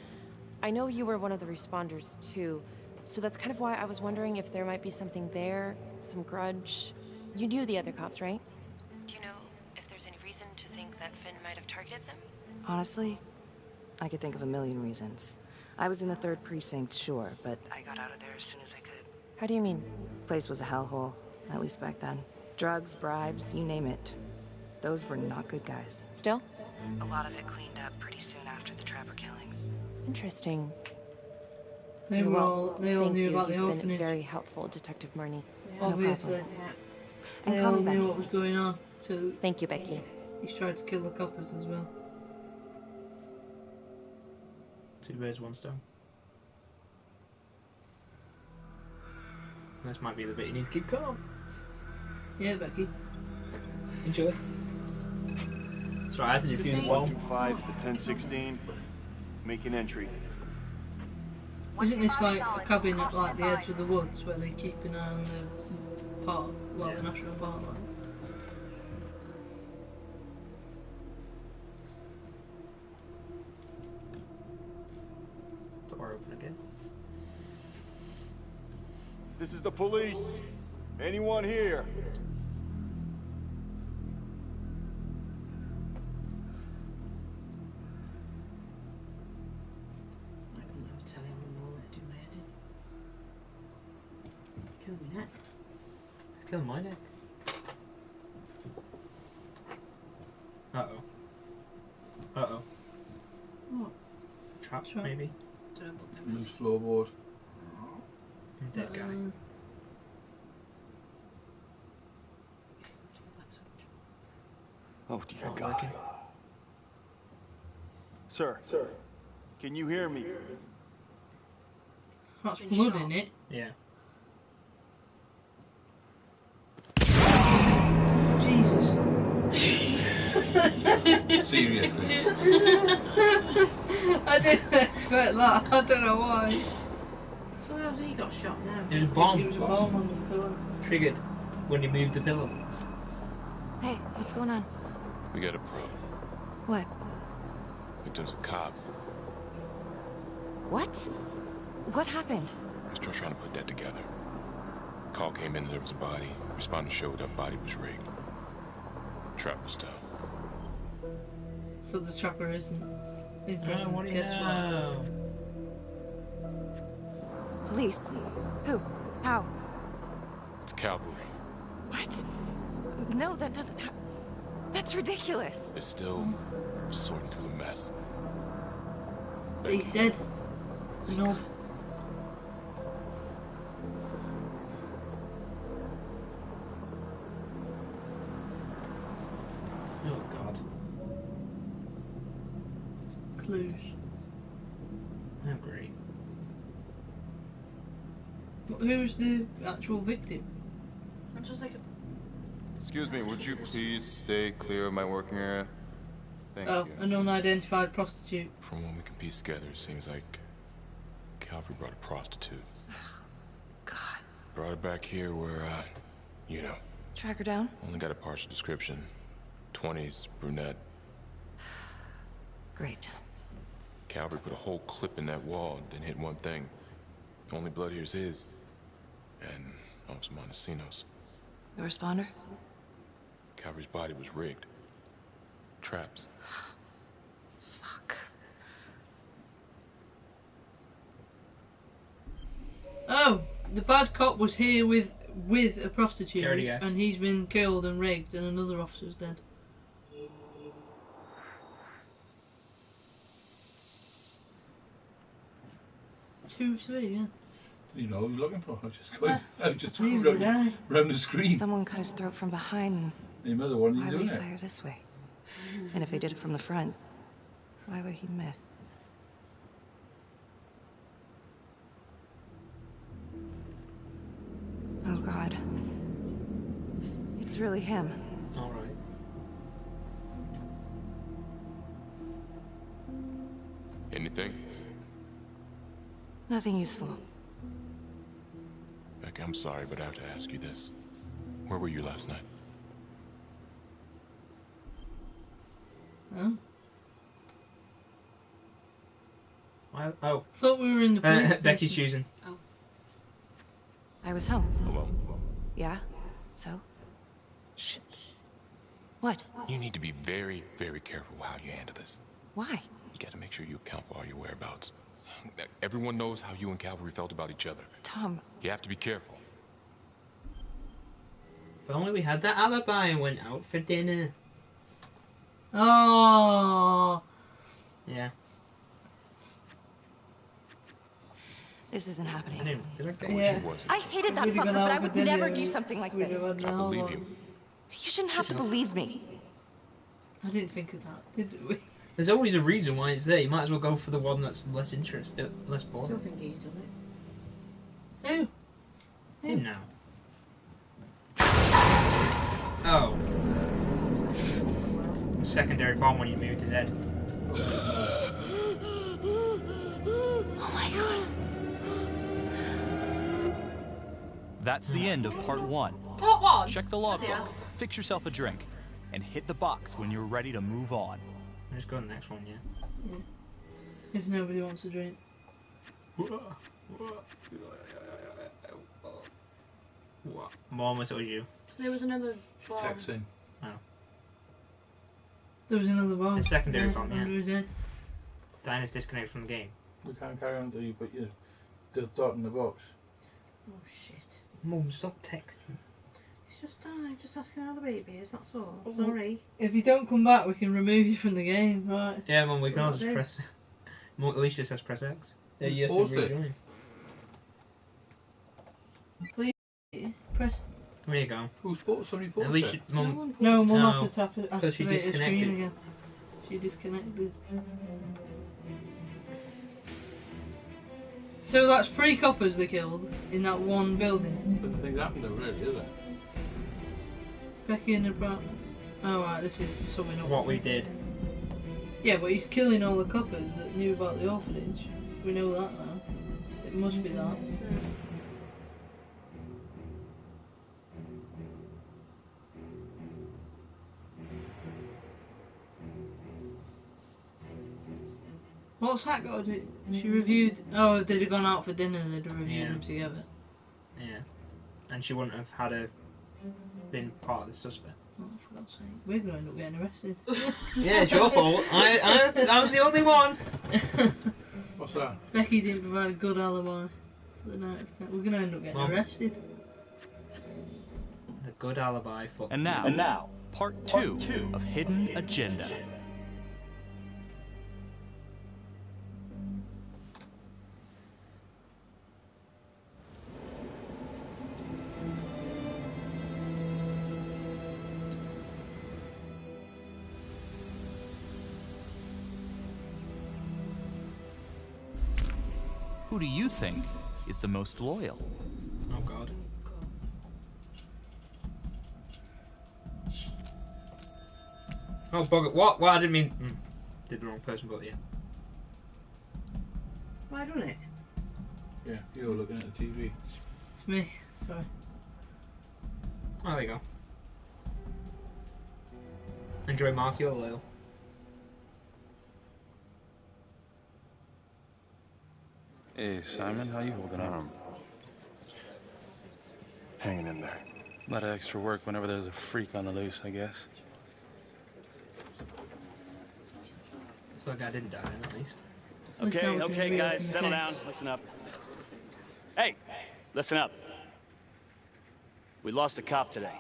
I know you were one of the responders too, so that's kind of why I was wondering if there might be something there, some grudge. You knew the other cops, right? Do you know if there's any reason to think that Finn might have targeted them? Honestly, I could think of a million reasons. I was in the 3rd precinct, sure, but I got out of there as soon as I could. How do you mean? Place was a hellhole, at least back then. Drugs, bribes, you name it. Those were not good guys. Still? A lot of it cleaned up pretty soon after the Trapper killings. Interesting. They all knew about the You've been orphanage. very helpful, Detective Marnie. Obviously. And They call all me knew Becky. what was going on. So Thank you, Becky. he's tried to kill the coppers as well. 2 birds, 1 stone. This might be the bit you need to keep calm. Yeah, Becky. Enjoy. That's right, I had to defuse a bomb. 5 to 1016. Make an entry. Isn't this like a cabin at like the edge of the woods where they keep an eye on the park, well, the national park? Like? Door open again. This is the police. Anyone here? Tell him all that do my head in. Kill me neck. It's killing my neck. Uh-oh. Uh-oh. What? Trap, maybe? Loose floorboard. Dead guy. Oh dear Not God. working. Sir, can you hear me? That's blood in it. Yeah. Jesus. Seriously. I didn't expect that. I don't know why. So how's he got shot now? It was a bomb. It was a bomb on the pillar. Triggered when you moved the pillow. Hey, what's going on? We got a problem. What? Victim's a cop. What? What happened? I'm still trying to put that together. Call came in and there was a body. Responder showed up, body was rigged. Trap was down. So the trapper isn't in prison. What do you Guess what? know? Police? Who? How? It's cavalry. What? No, that doesn't that's ridiculous. They're still sorting through the mess. He's dead. No. Oh God. Clues. Oh great. Who's the actual victim? I'm just like. Excuse me, would you please stay clear of my working area? Thank Oh, you. an unidentified prostitute. From what we can piece together, it seems like Calvary brought a prostitute. God. Brought her back here where, you know. Track her down? Only got a partial description. 20s, brunette. Great. Calvary put a whole clip in that wall, didn't hit one thing. Only blood here's his. And Officer Montesinos. The responder? Calvary's body was rigged. Traps. Fuck. Oh, the bad cop was here with a prostitute, Already guessed. and he's been killed and rigged, and another officer's dead. 2, 3, yeah. You know what I was looking for. I was just going. I was just Leave the guy. round the screen. Someone cut his throat from behind. Your mother wanted you Why would doing he it. fire this way? And if they did it from the front, why would he miss? Oh God. It's really him. All right. Anything? Nothing useful. Becky, I'm sorry, but I have to ask you this. Where were you last night? Huh? Oh. Thought we were in the police Becky's station. choosing. Oh. I was home. Hello? Yeah? So? Shit. What? You need to be very, very careful how you handle this. Why? You gotta make sure you account for all your whereabouts. Everyone knows how you and Calvary felt about each other. Tom. You have to be careful. If only we had that alibi and went out for dinner. Oh. Yeah. This isn't happening. I hated that fucker, but I would never do something like this. I believe you. You shouldn't have to believe me. I didn't think of that, did we? There's always a reason why it's there. You might as well go for the one that's less less I boring. still think he's done it. Who? Him now. Oh. Secondary bomb when he moved his head. Oh my God. That's the end of part 1. Part 1? Check the logbook, fix yourself a drink, and hit the box when you're ready to move on. I'm just going to the next one, yeah. If nobody wants a drink. Mom, was it you? There was another bomb. Texting. Oh. There was another bomb. A secondary bomb, yeah. Under his head. Dinah's disconnected from the game. We can't carry on until you put your dot in the box. Oh shit. Mum, stop texting. It's just asking how the baby is, that's all. Sorry. If you don't come back, we can remove you from the game, right? Yeah, Mum, we can all What just do? press. Alicia says press X. Yeah, you have Pause to it. rejoin. Please press. There you go. Who's paused? Somebody paused Alicia, it? Mum. No, Mum No, had to tap it. because she Activate her screen disconnected. again. She disconnected. So that's 3 coppers they killed in that one building. But nothing's happened though, really, is it? Becky in the back. Oh right, this is summing up. What we did. Yeah, but he's killing all the coppers that knew about the orphanage. We know that now. It must be that. What's that got to do? She reviewed. Oh, if they'd have gone out for dinner, they'd have reviewed them together. Yeah. And she wouldn't have had a been part of the suspect. Oh, for God's sake. We're going to end up getting arrested. Yeah, it's your fault. I was the only one. What's that? Becky didn't provide a good alibi for the night of camp. We're going to end up getting arrested. The good alibi for. And now, part 2 of Hidden Agenda. Who do you think is the most loyal? Oh God. Oh bugger! What? Well, I didn't mean. Did the wrong person, but yeah. Why done it? Yeah, you're looking at the TV. It's me. Sorry. Oh, there you go. Enjoy Mark, you're loyal. Hey, Simon, how you holding up? Hanging in there. A lot of extra work whenever there's a freak on the loose, I guess. So the guy didn't die, at least. Okay, guys, settle down. Listen up. Hey, listen up. We lost a cop today.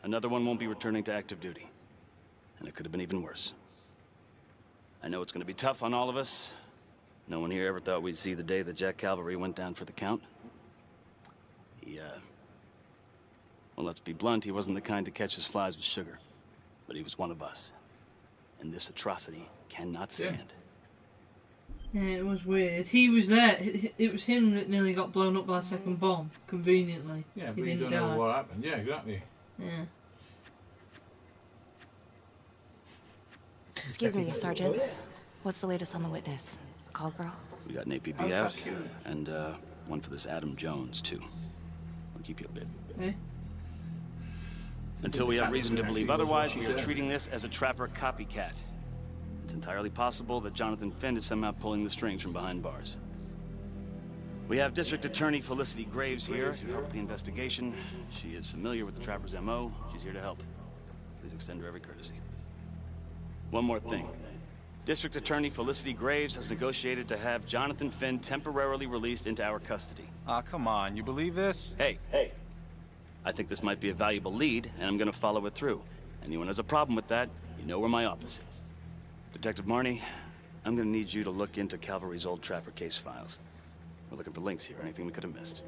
Another one won't be returning to active duty. And it could have been even worse. I know it's going to be tough on all of us. No one here ever thought we'd see the day that Jack Calvary went down for the count. Well, let's be blunt, he wasn't the kind to catch his flies with sugar. But he was one of us. And this atrocity cannot stand. Yeah, it was weird. He was there. It was him that nearly got blown up by a second bomb, conveniently. Yeah, he but you didn't don't die. know what happened. Yeah, exactly. Yeah. Excuse me, Sergeant. What's the latest on the witness? A call girl? We got an APB out, and one for this Adam Jones, too. I'll keep you a bit. Eh? Until we have reason to believe otherwise, we are treating this as a trapper copycat. It's entirely possible that Jonathan Finn is somehow pulling the strings from behind bars. We have District Attorney Felicity Graves here to help with the investigation. She is familiar with the trapper's MO. She's here to help. Please extend her every courtesy. One more thing. District Attorney Felicity Graves has negotiated to have Jonathan Finn temporarily released into our custody. Aw, come on. You believe this? Hey. I think this might be a valuable lead, and I'm gonna follow it through. Anyone has a problem with that, you know where my office is. Detective Marnie, I'm gonna need you to look into Calvary's old trapper case files. We're looking for links here, anything we could have missed.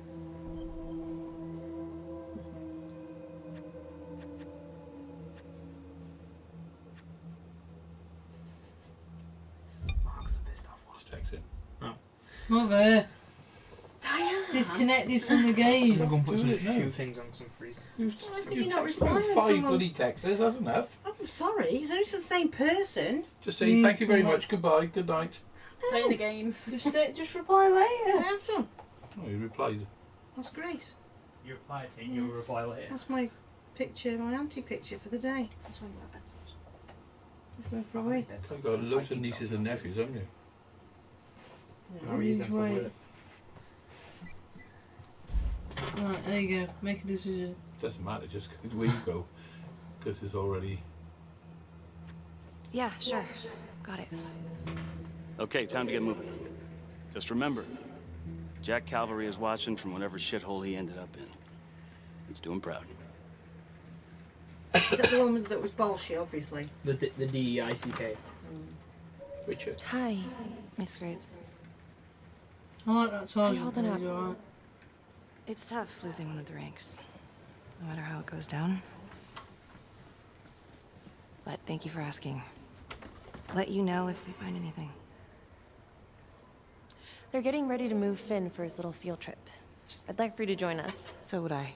Mark's pissed off. Just text it. Oh. Mother! Diane! Disconnected from the game. I'm gonna put some few things on some freeze. You've not texted replying me to 5 someone? bloody texts, that's enough. I'm sorry, it's only the same person. Just say thank you very much, goodbye, good night. Playing the game. Just reply later. I have done. Oh, you replied. That's Grace. You reply to it and you'll reply later. That's my picture, my anti-picture for the day. That's why you're better. Just went for a week. You've got loads of nieces and nephews, haven't you? I'll use them for work. Right, there you go. Make a decision. Doesn't matter, just go where you go. Because it's already... Yeah, sure. Got it. Okay, time to get moving. Just remember, Jack Calvary is watching from whatever shithole he ended up in. Let's do him proud. Is that the one that was bullshit, obviously? The DEICK. Richard. Hi, Miss Graves. I like that How you sergeant. holding up? He's alright. It's tough losing one of the ranks, no matter how it goes down. But thank you for asking. Let you know if we find anything. They're getting ready to move Finn for his little field trip. I'd like for you to join us. So would I.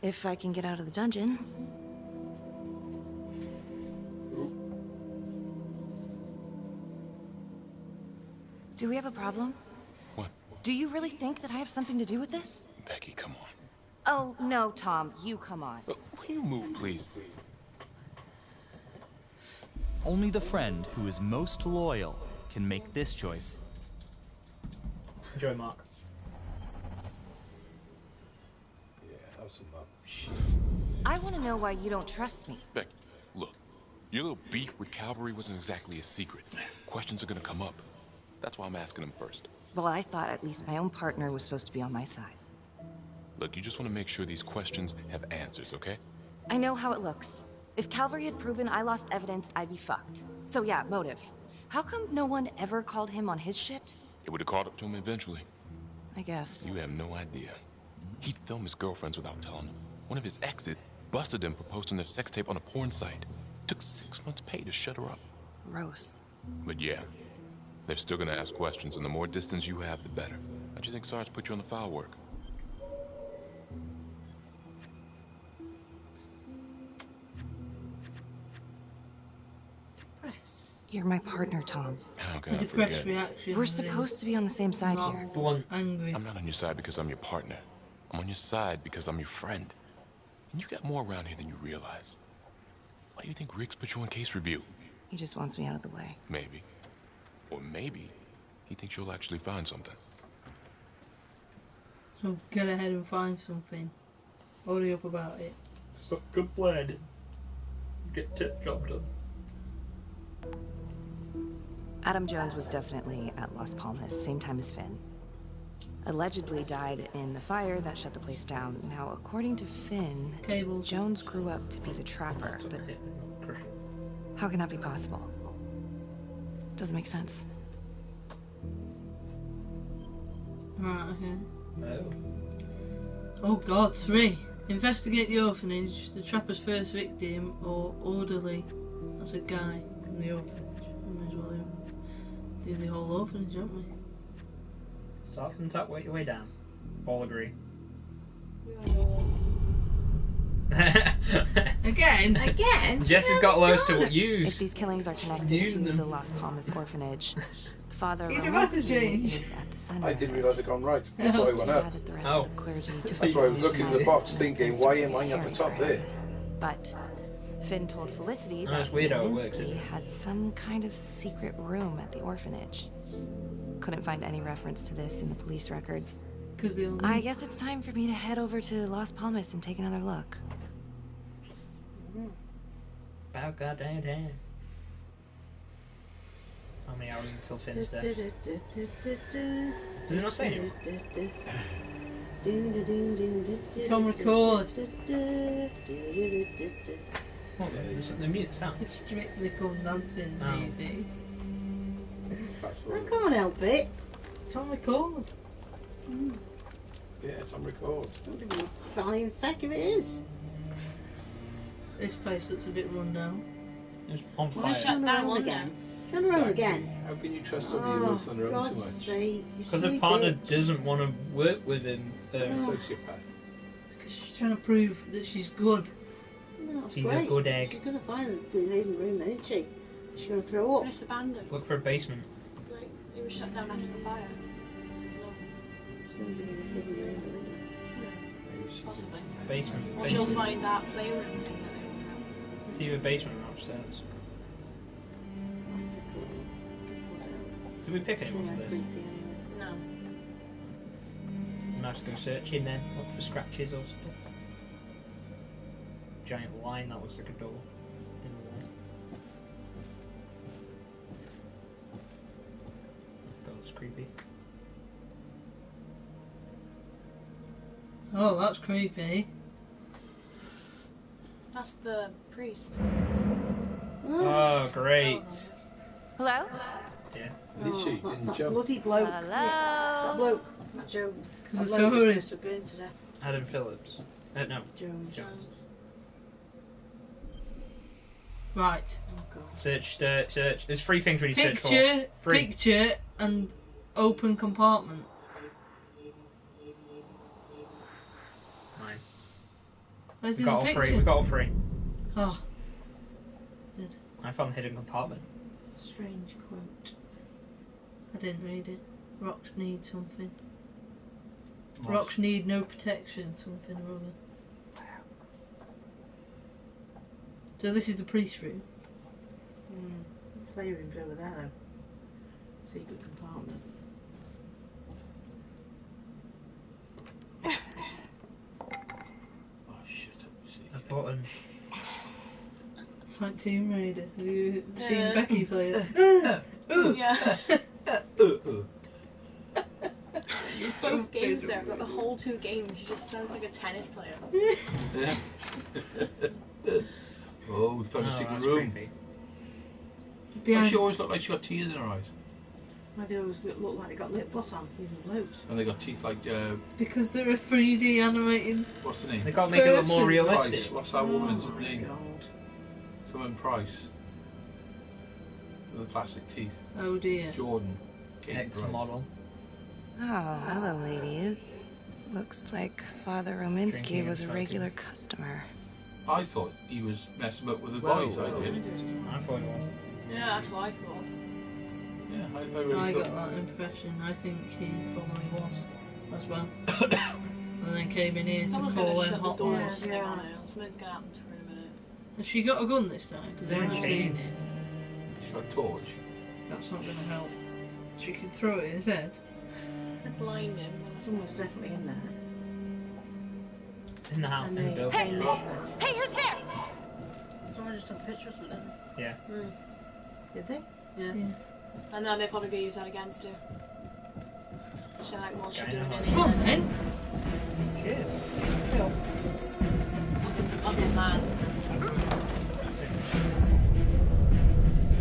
If I can get out of the dungeon. Do we have a problem? What? Do you really think that I have something to do with this? Becky, come on. Oh, no, Tom. You come on. Will you move, please? Only the friend who is most loyal can make this choice. Enjoy, Mark. Yeah, that was some shit. I want to know why you don't trust me. Becky, look. Your little beef with Calvary wasn't exactly a secret. Questions are gonna come up. That's why I'm asking them first. Well, I thought at least my own partner was supposed to be on my side. Look, you just want to make sure these questions have answers, okay? I know how it looks. If Calvary had proven I lost evidence, I'd be fucked. So yeah, motive. How come no one ever called him on his shit? It would have caught up to him eventually. I guess. You have no idea. He'd film his girlfriends without telling them. One of his exes busted him for posting their sex tape on a porn site. Took 6 months' pay to shut her up. Gross. But yeah, they're still gonna ask questions, and the more distance you have, the better. How'd you think Sarge put you on the file work? You're my partner, Tom. How can I Depressed forget? reaction. We're supposed to be on the same side here. Angry. I'm not on your side because I'm your partner. I'm on your side because I'm your friend. And you got more around here than you realize. Why do you think Riggs put you on case review? He just wants me out of the way. Maybe. Or maybe he thinks you'll actually find something. So get ahead and find something. Hurry up about it. Stop complaining. Get the job done. Adam Jones was definitely at Las Palmas, same time as Finn. Allegedly died in the fire that shut the place down. Now, according to Finn, Jones grew up to be the trapper, but how can that be possible? Doesn't make sense. Right, okay. Oh. Oh god, 3. Investigate the orphanage, the trapper's first victim, or orderly. That's a guy from the orphanage. We may as well do the whole orphanage, don't we? Start from the top, work your way down. All agree. Again? Jess has got loads to use. If these killings are connected to the Las Palmas orphanage, Father You're Romansky is at the center. I didn't realise it gone right. He That's why I went up. added the rest of the clergy to That's why I was looking at the box thinking, why am I at the top there? But Finn told Felicity Oh, that it's weird how it works, Romansky isn't it? had some kind of secret room at the orphanage. Couldn't find any reference to this in the police records. I guess it's time for me to head over to Las Palmas and take another look. About goddamn time. How many hours until Finn's death? Does it not say anymore? It's on record. What, the mute sound? It's strictly called dancing music. I can't help it. It's on record. Yeah, it's on record. Don't give a flying feck if it is. This place looks a bit run down. It's on Why fire. shut down again? Turn around again. How can you trust somebody who works on their own too much? Because the partner doesn't want to work with him. Sociopath. Because she's trying to prove that she's good. No, that's She's a great. good egg. She's going to find the hidden room then, isn't she? She's going to throw up. It's abandoned. Look for a basement. Like, it was shut down after the fire. It's going to be in the hidden room. Possibly. Basement. Or she'll find that playroom thing that they were around. It's either basement or upstairs. Did we pick anyone for this? No. We might have to go searching then, look for scratches or stuff. Giant line that looks like a door in the wall. God, that's creepy. Oh, that's creepy. That's the priest. Oh, great. Hello? Yeah. Did she? That's Didn't that jump. bloody bloke. Hello? Yeah, it's that bloke. That Joe. That it's bloke so was horrid. supposed to burn to death. Adam Phillips. No. Jones. Right. Search. There's 3 things we need to search for. Picture, 3. picture, and open compartment. 9. Where's We the got all picture? 3. We got all 3. Oh. Good. I found the hidden compartment. Strange quote. I didn't read it. Rocks need something. Moss. Rocks need no protection, something or other. So this is the priest room. Playroom's over there though. Secret compartment. Oh shit. A button. It's like Tomb Raider. Have you seen Becky play it? Yeah. Both games there. I've got the whole 2 games. She just sounds like a tennis player. Oh, we found a secret that's room. creepy. Why she always looked like she got tears in her eyes? Why they always look like they got lip gloss on, even blokes. And they got teeth like, Because they're a 3D animated. what's the name? They got to make it look more Person. realistic. Price. What's that woman's Oh my name? God. Someone Price. With the plastic teeth. Oh dear. Jordan. Kate Price. Ex-model. Oh, hello, ladies. Looks like Father Romansky Drinking was a and regular customer. I thought he was messing up with the Whoa. boys, I did. I thought it was. Yeah, that's what I thought. Yeah, I really I thought. got that impression. I think he probably was as well. And then came in here to Someone's call gonna in shut the door or hotlines. something on it. Something's gonna happen to her in a minute. Has she got a gun this time? Because They're in everyone's chains. seen it. She's got a torch. That's not going to help. She can throw it in his head. Blind him. Someone's definitely in there. In the house, in the building. Hey, Hey, who's there? Someone just took a picture of something. Yeah. Did they? Yeah. And then they're probably gonna use that against her. So like, what's she Guy in doing the in Come on here? then. Cheers. That's a man.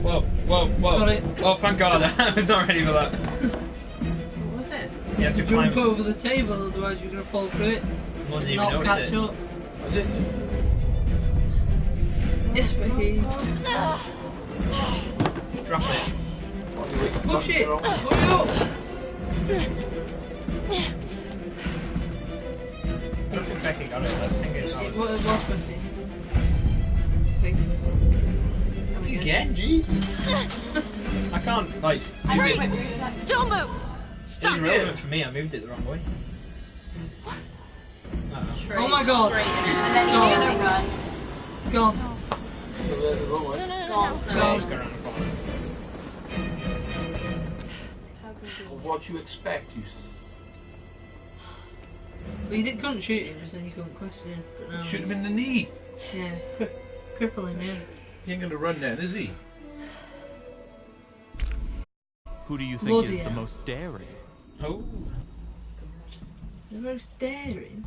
Whoa. Got it. Oh, thank God. I was not ready for that. What was it? You have to jump over the table, otherwise you're going to fall through it and not catch up. Was it? Yes, Becky. Drop it. Push it! Hurry up! I think Becky got it. I think it's It was Becky. Again, Jesus. I can't, like, move it. Don't move! It's irrelevant for me, I moved it the wrong way. Oh my god! And then you're gonna run. Gone. Gone. What you expect, you... Well, you couldn't shoot him, because then you couldn't question him. But now Shoot him in the knee. Yeah, cripple him, yeah. He ain't gonna run then, is he? Who do you think Bloody is the hell. most daring? Oh. The most daring?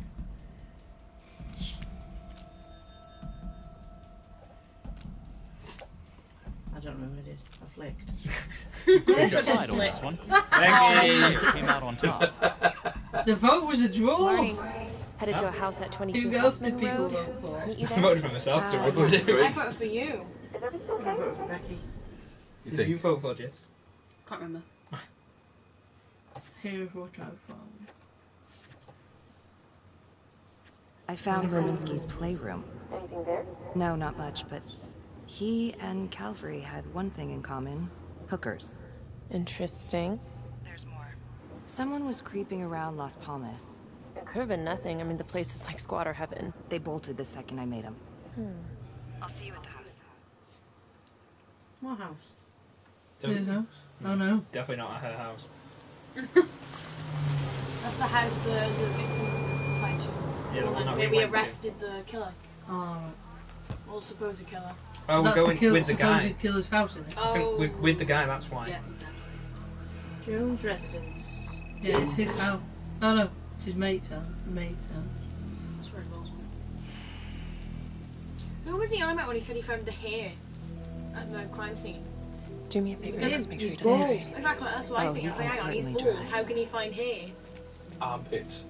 I don't remember what I did. I flicked. Good decide on this one. Becky came out on top. The vote was a draw. Morning. Headed to a house at 22 Who else Huffman did people Road. vote for? Meet you I there. voted for myself, so I what was it? voted for you. I voted for Becky. You Did think? you vote for Jess? Can't remember. Here's what I found. I found Rominsky's playroom. Anything there? No, not much, but he and Calvary had one thing in common. Hookers. Interesting. Someone was creeping around Las Palmas. It could have been nothing. I mean, the place is like squatter heaven. They bolted the second I made them. I'll see you at the house. What house? Her house? Oh no. Definitely not at her house. That's the house the victim was tied to. Yeah, the one that where we we went to. arrested the killer. Oh, right. Or supposed killer. Oh, we're That's going with the guy. supposed killer's house, isn't it? I think we're with the guy, that's why. Yeah, exactly. Jones' residence. Yeah, it's his house. Oh no, it's his mate's house. That's where it was. Who was he on about when he said he found the hair at the crime scene? Do me a favor, Him, just make sure he he's doesn't bald. see me. Exactly, that's what I Oh, think. I was he's like, hang on, he's certainly bald. dry. How can he find hair? Armpits.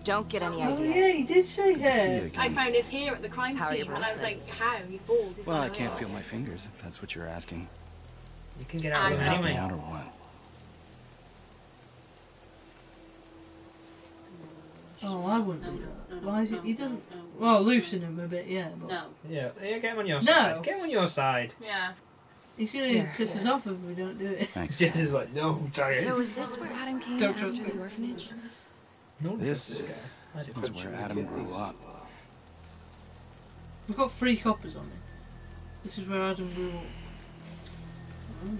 Don't get any Oh idea. yeah, he did say See hair. it I again. found his hair at the crime How are scene, your and I was like, bracelets? how? He's bald. He's Well, got I no can't hair. feel my fingers, if that's what you're asking. You can get out of them I know. anyway. Out or what? Oh, I wouldn't do that. Why is it? He doesn't. No. Well, loosen him a bit, yeah. But No. Yeah, get him on your No. side. Get him on your side. Yeah. he's gonna Here. piss us off if we don't do it. Thanks. Jess is like, no, tired. So is this where Adam came Don't after trust the me. orphanage? No, This this guy. is where Adam grew up. We've got 3 coppers on it. This is where Adam grew up. Right.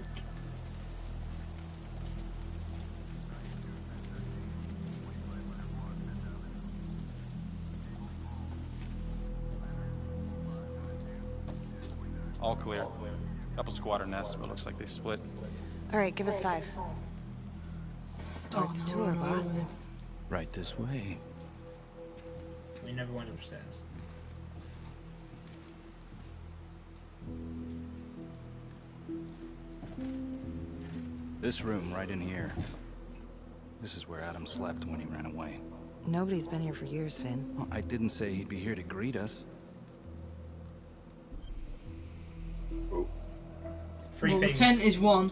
All clear. Couple squatter nests, but looks like they split. All right, give us 5. Start the tour, boss. Right this way. We never went upstairs. This room right in here. This is where Adam slept when he ran away. Nobody's been here for years, Finn. Well, I didn't say he'd be here to greet us. Free Well, the things. tent is 1.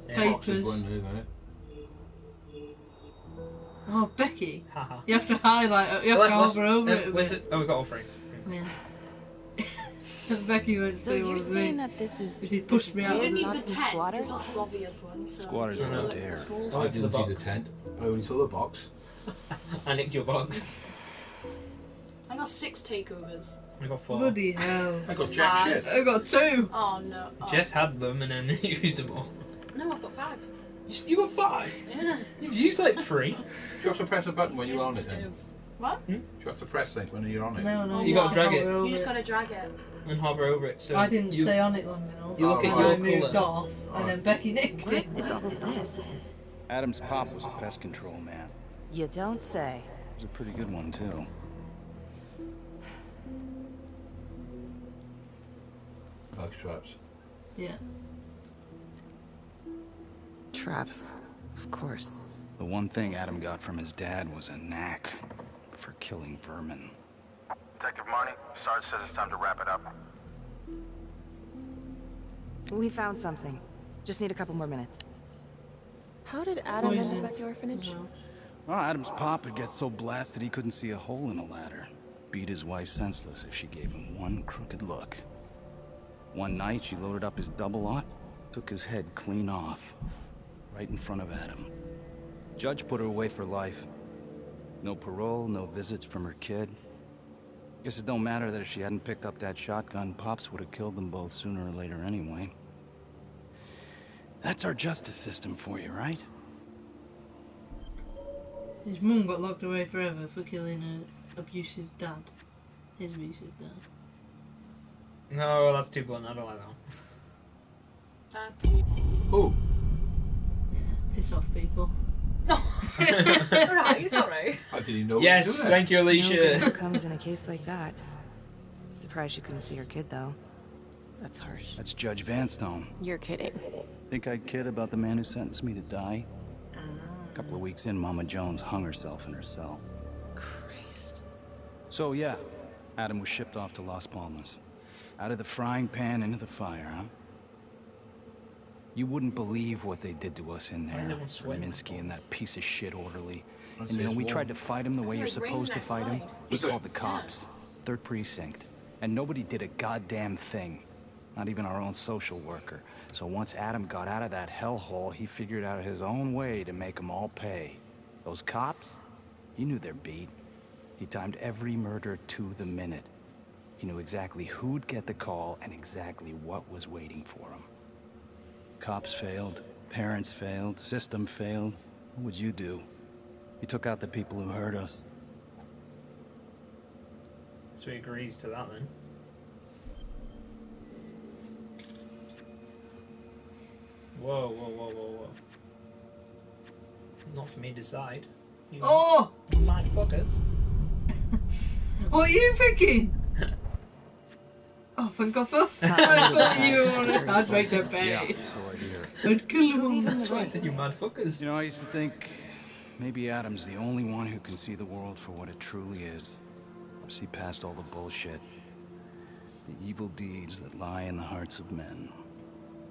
Yeah. Papers. Oh, Becky. Haha. You have to highlight it. You have to hover over it a where's bit. it? Oh, we got all 3. Yeah. Becky went to So say you're what was saying me. that this is... He pushed me out You of didn't the... need not the some tent, squatters? because that's the obvious one. So Squatters you don't just dare. the small I one. didn't see the tent. I only saw the box. I nicked your box. I got 6 takeovers. I got 4. Bloody hell. I got jack shit. I got 2. Oh no. Oh. Jess had them and then used them all. No, I've got 5. You got 5? Yeah. You've used like 3. Do you have to press a button when you're on it then? What? Do you have to press it when you're on it? No, You gotta drag it. You just gotta drag it. And hover over it. So I didn't you, stay on it long enough. You look Oh, at And your I moved colour. off, and then Becky nicked What it. is all of this? Adam's pop was a pest control man. You don't say. He was a pretty good one, too. Like straps. Yeah. Traps. Of course. The one thing Adam got from his dad was a knack for killing vermin. Detective Marnie, Sarge says it's time to wrap it up. We found something. Just need a couple more minutes. How did Adam end up at the orphanage? Well, Adam's pop would get so blasted he couldn't see a hole in a ladder. Beat his wife senseless if she gave him one crooked look. One night, she loaded up his double-aught, took his head clean off, right in front of Adam. Judge put her away for life. No parole, no visits from her kid. Guess it don't matter that if she hadn't picked up that shotgun, Pops would have killed them both sooner or later anyway. That's our justice system for you, right? His mum got locked away forever for killing her abusive dad. His abusive dad. No, that's too blunt. I don't like that. Oh. Yeah, piss off people. Right, sorry. How did you know? Yes, thank you, Alicia. No good comes in a case like that. Surprised you couldn't see her kid, though. That's harsh. That's Judge Vanstone. You're kidding. Think I'd kid about the man who sentenced me to die? A couple of weeks in, Mama Jones hung herself in her cell. Christ. So yeah, Adam was shipped off to Las Palmas. Out of the frying pan into the fire, huh? You wouldn't believe what they did to us in there. Minsky and that piece of shit orderly. And you know, we tried to fight him the way you're supposed to fight him. We called the cops. 3rd Precinct. And nobody did a goddamn thing. Not even our own social worker. So once Adam got out of that hellhole, he figured out his own way to make them all pay. Those cops, he knew their beat. He timed every murder to the minute. He knew exactly who'd get the call and exactly what was waiting for him. Cops failed, parents failed, system failed. What would you do? You took out the people who hurt us. So he agrees to that then. Whoa, whoa, whoa, whoa, whoa. Not for me to decide. You mad fuckers. What are you thinking? Oh, thank God for I thought you were I'd make the pay. Yeah, so I hear. I'd kill them all. That's why I said you mad fuckers. You know, I used to think maybe Adam's the only one who can see the world for what it truly is. See past all the bullshit. The evil deeds that lie in the hearts of men.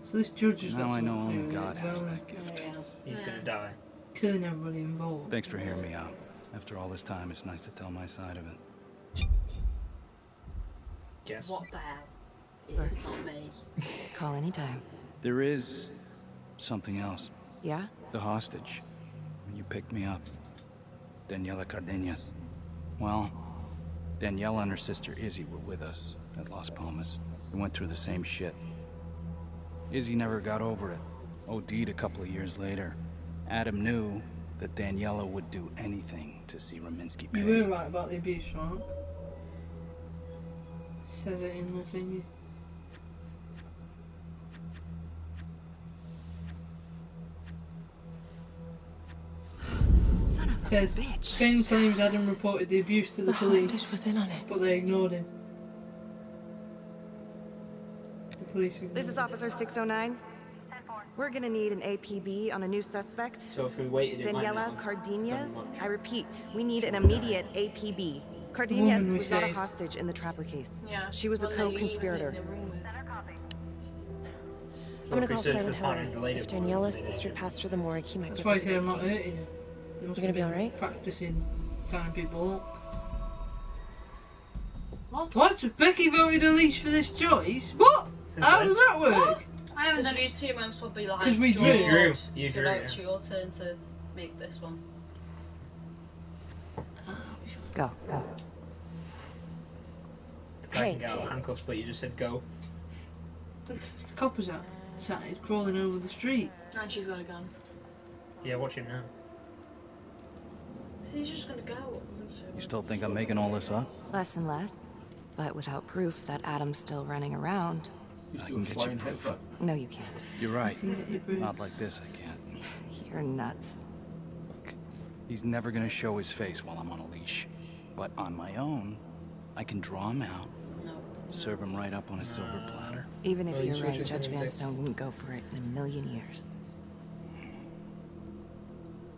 So this judge has got Now I know something only to do with God it, has well, that gift. He's gonna die. Killing everybody involved. Thanks for hearing me out. After all this time, it's nice to tell my side of it. Yes. What the hell? It's not me. Call anytime. There is something else. Yeah? The hostage. When you picked me up. Daniela Cardenas. Well, Daniela and her sister Izzy were with us at Las Palmas. We went through the same shit. Izzy never got over it. OD'd a couple of years later. Adam knew that Daniela would do anything to see Rominsky pay. You were right about the abuse, right? Says it in the thingy. Son of a Says, bitch. Finn claims Adam reported the abuse to the police, hostage was in on it. but they ignored him. The police ignored This is him. Officer 609. We're gonna need an APB on a new suspect. So if we waited, it might not Daniela have Cardenas. done much. I repeat, we need an immediate APB. Cardenas woman we was not a saved. hostage in the Trapper case. Yeah. She was a Well, Lee was in co-conspirator. the room with- I'm gonna if we call search Silent the pattern, Helen. the later If one, Daniela's maybe sister they- passed through the morgue, he might That's be why able I to said I'm get not the case. hurting you. They must You gonna have be been alright? practicing tying people up. What? What? Becky voted Elise for this choice? What? How does that work? I haven't done these 2 months will be like. 'Cause we drew. You drew. You So drew, now yeah. it's your turn to make this one. Go, go. The guy can get out of handcuffs, but you just said go. The coppers outside crawling over the street. And she's got a gun. Yeah, watch him now. So he's just gonna go. You still think I'm making all this up? Less and less. But without proof that Adam's still running around. I can get you proof. No, you can't. You're right. Can get you proof. Not like this, I can't. You're nuts. He's never gonna show his face while I'm on a leash. But on my own, I can draw him out, serve him right up on a silver platter. Even if Oh, you you're right, switch Judge it to Vanstone wouldn't go for it in a million years.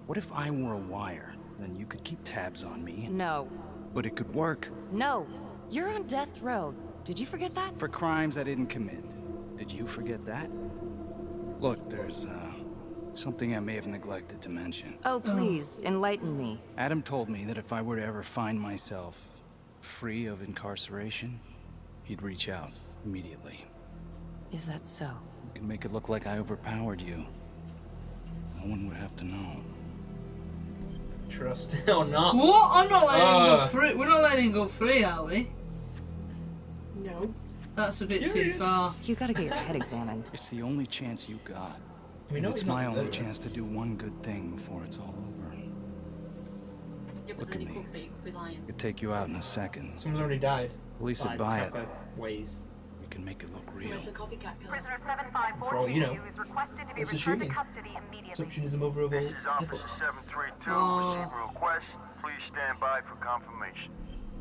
What if I were a wire? Then you could keep tabs on me. No. But it could work. No. You're on death row. Did you forget that? For crimes I didn't commit. Did you forget that? Look, there's, something I may have neglected to mention. Oh, please, enlighten me. Adam told me that if I were to ever find myself free of incarceration, he'd reach out immediately. Is that so? You can make it look like I overpowered you. No one would have to know. Trust or not? What? I'm not letting him go free. We're not letting him go free, are we? No. That's a bit too far. You gotta get your head examined. It's the only chance you got. We know It's my only chance to do one good thing before it's all over. Yeah, but Look then at you me. could be lying. I could take you out in a second. Someone's already died. Police would By buy it. proper ways. We can make it look Well, real. it's a copycat killer. Prisoner For all you know, 7542 is requested to be it's a returned to shooting. custody immediately. Assumption is the mother of all This is Officer nipples. 732. Oh. Receive a request. Please stand by for confirmation.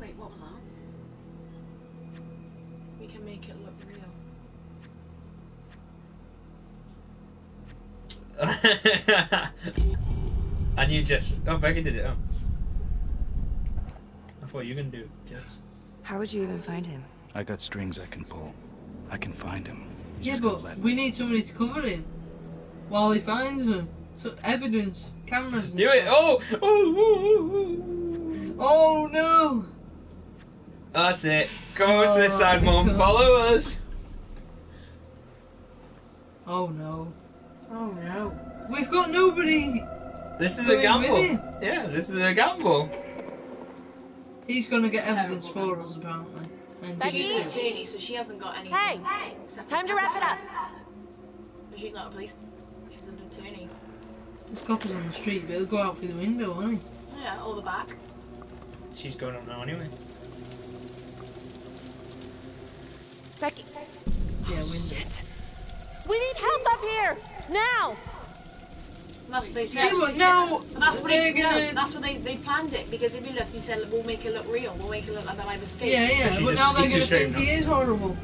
Wait, what was that? We can make it look real. And you just... Oh, Becky did it. Oh. I thought you were going to do it, Jess. How would you even find him? I got strings I can pull. I can find him. He's Yeah, just gotta but let we need somebody to cover him while he finds them. So evidence, cameras. And Do it! stuff. Oh! Oh! Oh no! That's it. Come over to this Oh, side, Mum. God. Follow us. Oh no! Oh no. We've got nobody. This is a going with gamble. him. Yeah, this is a gamble. He's gonna get evidence for us apparently. And She's give an it to him. attorney, so she hasn't got anything. Hey, except time to for wrap it up. But she's not a police. She's an attorney. There's coppers on the street, but he'll go out through the window, won't he? Yeah, or the back. She's going up now anyway. Becky. Yeah, window. Shit. We need help up here! Now! That's what they said. Yeah, but no, But that's what they're they, gonna- no, that's what they planned it, because if you look, he said, we'll make it look real, we'll make it look like that I've escaped. Yeah, yeah, she but just- now they're he's gonna just think straight he is horrible.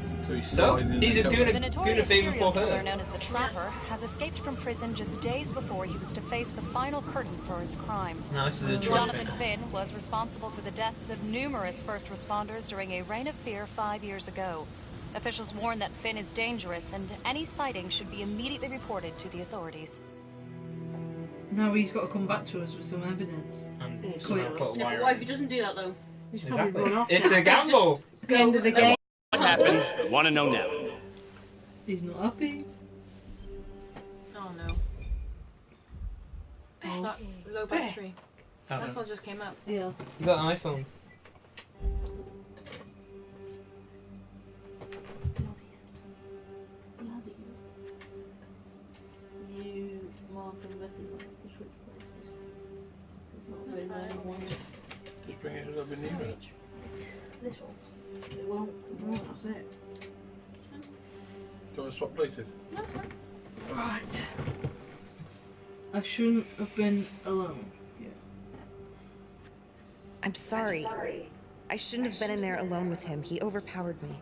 So, he's doing The a notorious favour serial for killer her. known as the Trapper has escaped from prison just days before he was to face the final curtain for his crimes. No, this is a trust Jonathan thing. Finn was responsible for the deaths of numerous first responders during a reign of fear 5 years ago. Officials warn that Finn is dangerous and any sighting should be immediately reported to the authorities. Now he's got to come back to us with some evidence. And Quick. someone put a Yeah, wire but what on if he doesn't do that though? He's probably Exactly. run off. It's now. a gamble. It's the end of the game. What happened? I want to know now. He's not happy. Oh no. That low battery. That's what just came up. Yeah. You got an iPhone. You, Mark and Becky want to switch places. It's not very many ones. Just bring it a little bit nearer. This one. It won't. No, that's it. Do you want to swap places? Right. I shouldn't have been alone. Yeah. I'm sorry. I shouldn't have been in there alone with him. He overpowered me.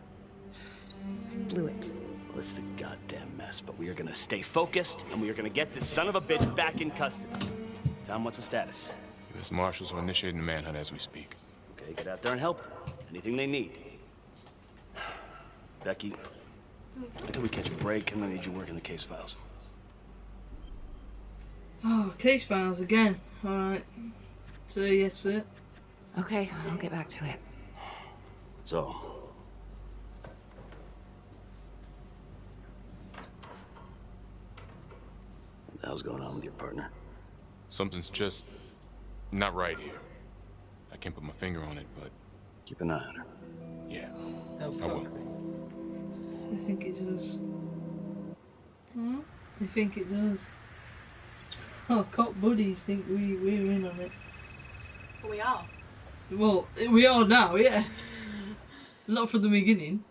I blew it. Well, this is a goddamn mess, but we are gonna stay focused, and we are gonna get this son of a bitch back in custody. Tom, what's the status? U.S. Marshals are initiating a manhunt as we speak. Okay, get out there and help them. Anything they need. Becky, until we catch a break, I'm gonna need you working the case files. Oh, case files again. Alright. So, yes, sir. Okay, I'll get back to it. So, what the hell's going on with your partner? Something's just not right here. I can't put my finger on it, but keep an eye on her. Yeah, Oh, I will. fuck. I think it does. Huh? I think it does. Oh, cop buddies think we're in on it. We are. Well, we are now, yeah. Not from the beginning.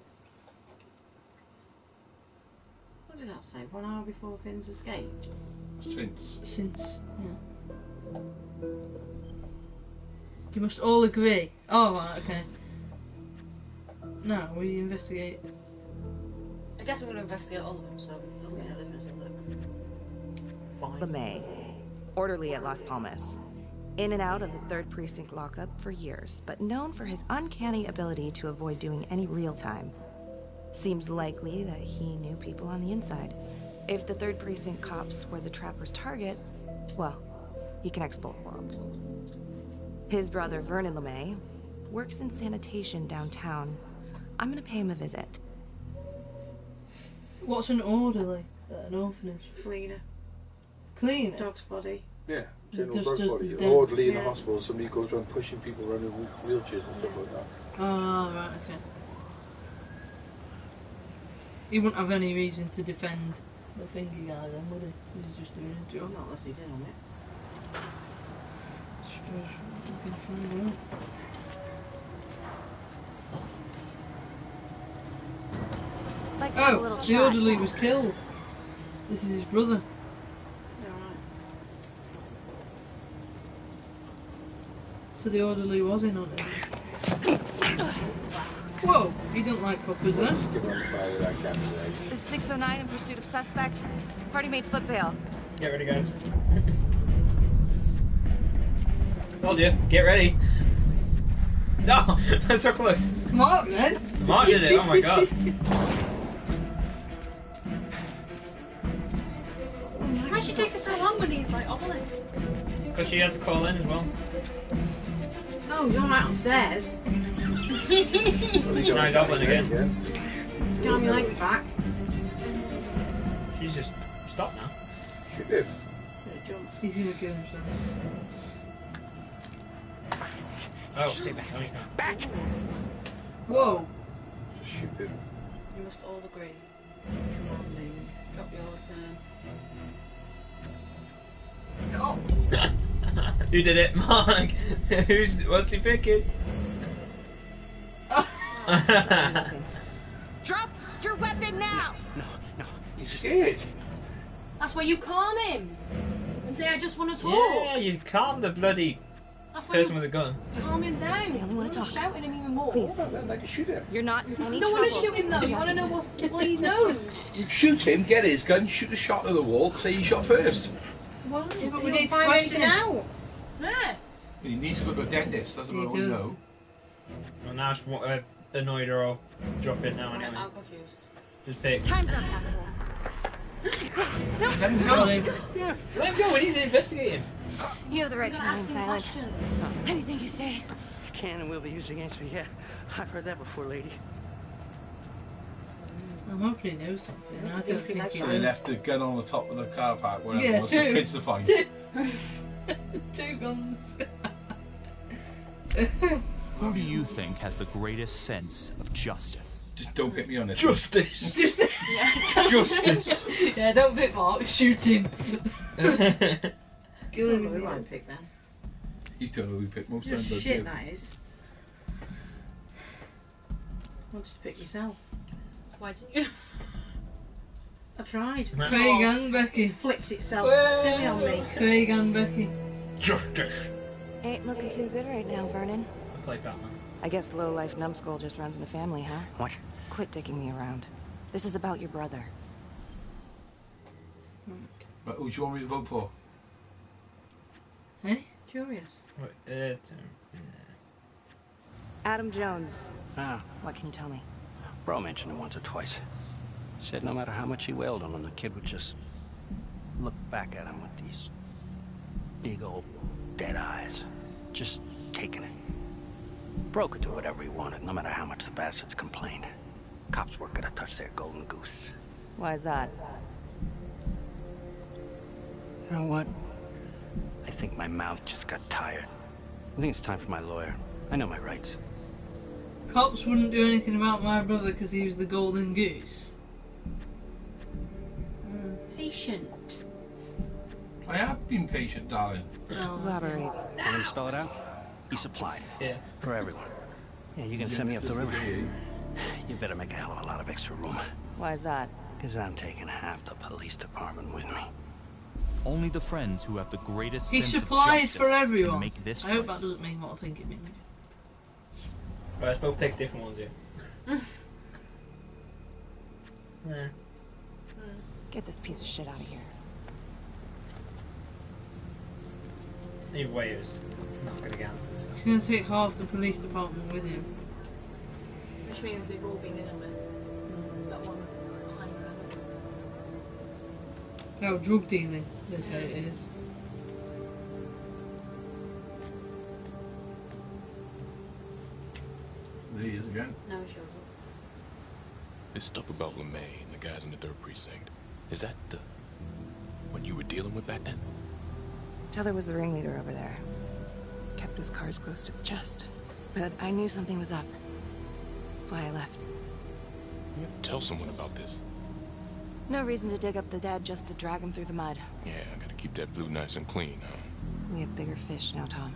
What did that say? 1 hour before Finn's escaped? Since, yeah. You must all agree. Oh, right, okay. Now, we investigate. I guess we're going to investigate all of them, so it doesn't make no difference, does it? LeMay. orderly at Las Palmas. In and out of the 3rd Precinct lockup for years, but known for his uncanny ability to avoid doing any real time. Seems likely that he knew people on the inside. If the 3rd Precinct cops were the Trapper's targets, well, he connects both worlds. His brother, Vernon LeMay, works in sanitation downtown. I'm gonna pay him a visit. What's an orderly at an orphanage? Cleaner. Cleaner? Dog's body. Yeah, general Just dog does body. the An orderly in yeah. a hospital, somebody who goes around pushing people around in wheelchairs and stuff like that. Oh, right, okay. He wouldn't have any reason to defend the thingy guy then, would he? He's just doing a job. Not unless he's in on it. Suppose we can find out. Like to have a Oh, little the chat. orderly was killed. This is his brother. So the orderly was in on it. Whoa, he don't like coppers then. The 609 in pursuit of suspect. Party made foot bail. Get ready, guys. Told you, get ready. No, that's so close. Mark, man. Mark did it. Oh my god. Why'd she take us so long when he's like obbling? Because she had to call in as well. Oh, you're right on stairs. Now he's obbling again. Down your legs back. She's just stopped now. She did. He's gonna kill himself. Oh, stay back. No, he's not. Back! Whoa. Shoot him. You must all agree. Commanding. Drop your pen. Who did it? Mark. What's he picking? Drop your weapon now! He's scared. That's why you calm him. And say, I just want to talk. Yeah, you calm the bloody That's why person you with a gun. calm him down. I only want to talk. Shouting him even more. Please. Then I can shoot him. You're not in any You don't trouble. want to shoot him though. You want to know what he knows. You shoot him, get his gun, shoot the shot at the wall, say you shot first. Well, Yeah, but we we need need to find to anything question out. Yeah. You need to go to a dentist, that's what I want to know. Well, now it's annoyed her or drop it now anyway. I'm confused. Just pick. Time's up, asshole. Let him go. Let him go, we need to investigate him. You have the right to remain asking silent. questions. Anything you say. You can and will be used against me, yeah. I've heard that before, lady. I'm hoping he knows something. I don't think he So they does. left the gun on the top of the car park where Yeah, it was for two. kids to find. Two guns. Who do you think has the greatest sense of justice? Just don't pick me on this. Justice. Yeah. Justice. Yeah, don't pick Mark. Shoot him. Kill him. We won't pick then. You totally pick most times. Just shit, that is. Why did you pick yourself? Why did you? I tried. Craig and Becky. It flips itself silly on me. Craig and Becky. Justice. Ain't looking too good right now, Vernon. I play Batman. I guess low-life numbskull just runs in the family, huh? What? Quit dicking me around. This is about your brother. Right, who do you want me to vote for? Hey? Curious. Adam Jones. Ah, What can you tell me? Bro mentioned it once or twice. Said no matter how much he wailed on him, the kid would just look back at him with these big old dead eyes. Just taking it. Bro could do whatever he wanted, no matter how much the bastards complained. Cops weren't gonna touch their golden goose. Why is that? You know what? I think my mouth just got tired. I think it's time for my lawyer. I know my rights. Cops wouldn't do anything about my brother because he was the golden goose. Patient. I have been patient, darling. Elaborate. Want me to spell it out? He supplied. Yeah. For everyone. Yeah, you're gonna send me up the river. You better make a hell of a lot of extra room. Why is that? Because I'm taking half the police department with me. Only the friends who have the greatest He sense of supplies justice for everyone. can make this I hope that choice. doesn't mean what I think it means. Right, let's both pick different ones here. Get this piece of shit out of here. Either way, it was not going to get answers. So. He's going to take half the police department with him. Which means they've all been in on it. That one time around. Oh, drug dealing, they say it is. There he is again. No, sure. This stuff about LeMay and the guys in the 3rd precinct, is that the one you were dealing with back then? Teller was the ringleader over there. Kept his cards close to the chest. But I knew something was up. That's why I left. You have to tell someone about this. No reason to dig up the dead just to drag them through the mud. Yeah, I gotta keep that blue nice and clean, huh? We have bigger fish now, Tom.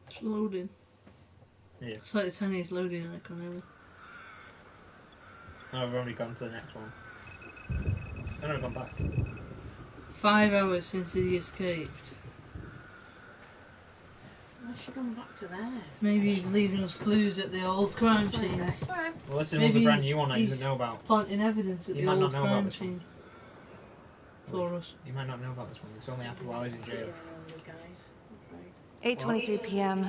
It's loading. Yeah. It's like the tiniest loading icon ever. Oh, I've already gone to the next one. Oh no, I've gone back. 5 hours since he escaped. Why's she gone back to there? Maybe he's leaving us clues at the old crime scenes. Well, this one's a brand new one I didn't know about. Planting evidence at You the might old not know about crime this one. scene. For us. You might not know about this one. It's only happened while I was in jail. 8:23 p.m.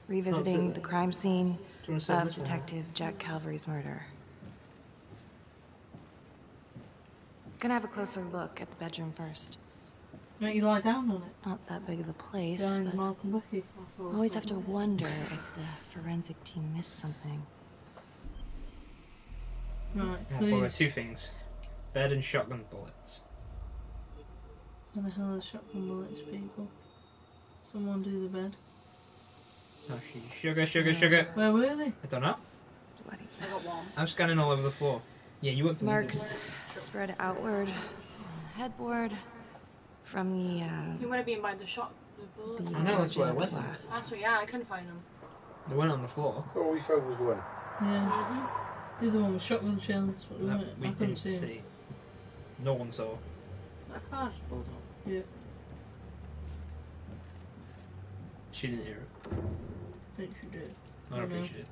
Revisiting the crime scene wanna say of this one? Detective Jack Calvary's murder. Gonna have a closer look at the bedroom first. Don't you lie down on it? It's not that big of a place, Behind but Mark and Becky. always have to wonder if the forensic team missed something. Right, Oh, please. boy, 2 things. Bed and shotgun bullets. Where the hell are the shotgun bullets, people? Someone do the bed. Oh, sugar. Where were they? I don't know. I got one. I'm scanning all over the floor. Yeah, you went for Marks spread outward on the headboard from the You want to be in by the shot, the bullet. I know, that's where I went. That's what, yeah, I couldn't find them. They went on the floor. So all we found was one. Yeah. The other one was shotgun shells. But That we I couldn't didn't see. No one saw. That car's pulled up. Yeah. She didn't hear it. I think she did. I don't think she did.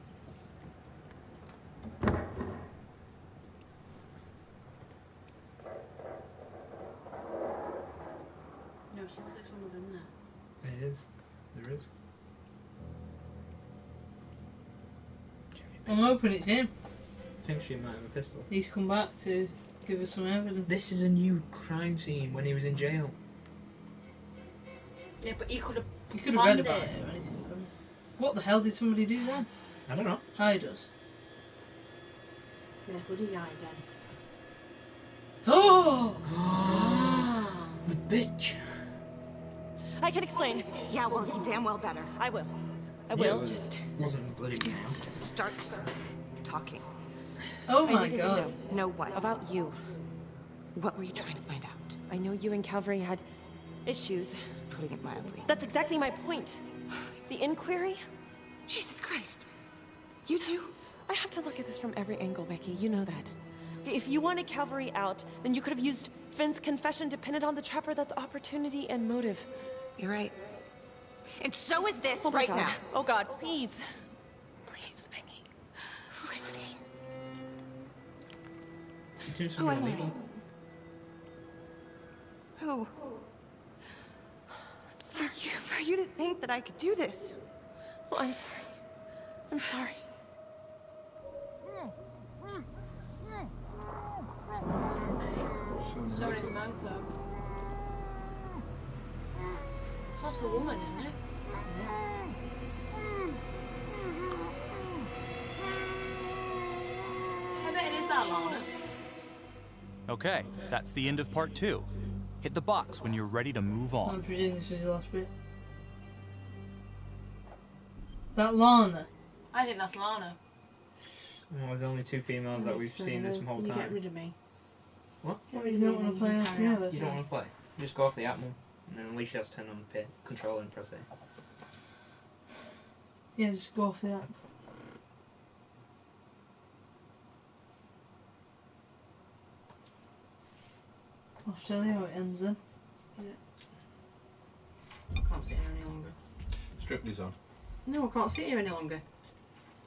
No, it seems like someone's in there. There is. There is. I'm hoping it's him. I think she might have a pistol. He's come back to give us some evidence. This is a new crime scene when he was in jail. Yeah, but he could have. You could have read about it or anything. couldn't you? What the hell did somebody do then? I don't know. Hide us. Yeah, what did he hide then? Oh! The bitch. I can explain. Yeah, well, you damn well better. I will. I Yeah, will. it Just wasn't bloody nail. Start talking. Oh I my needed god. to know Know what? about you. What were you trying to find out? I know you and Calvary had issues. It's putting it mildly. That's exactly my point. The inquiry? Jesus Christ. You too? I have to look at this from every angle, Becky. You know that. Okay, if you wanted Calvary out, then you could have used Finn's confession to pin it on the trapper. That's opportunity and motive. You're right. And so is this Oh my right God. now. Oh God, please. Please, Becky. Felicity. She doing Who something am I? illegal. Who? For you to think that I could do this. Oh, I'm sorry. I'm sorry. So his mouth up. That's a woman, isn't it? I bet it is that Lana. Okay, that's the end of part 2. Hit the box when you're ready to move on. I'm presuming this is the last bit. That Lana. I think that's Lana. Well, there's only 2 females that we've seen this whole You time. get rid of me. What? Get rid You of me don't and want to then play you us can carry on. together. You don't want to play. You just go off the app mode, and then Alicia has to turn on the controller and press A. Yeah, just go off the app. I'll tell you how it ends then. Yeah. Ripley's on. No, I can't sit here any longer.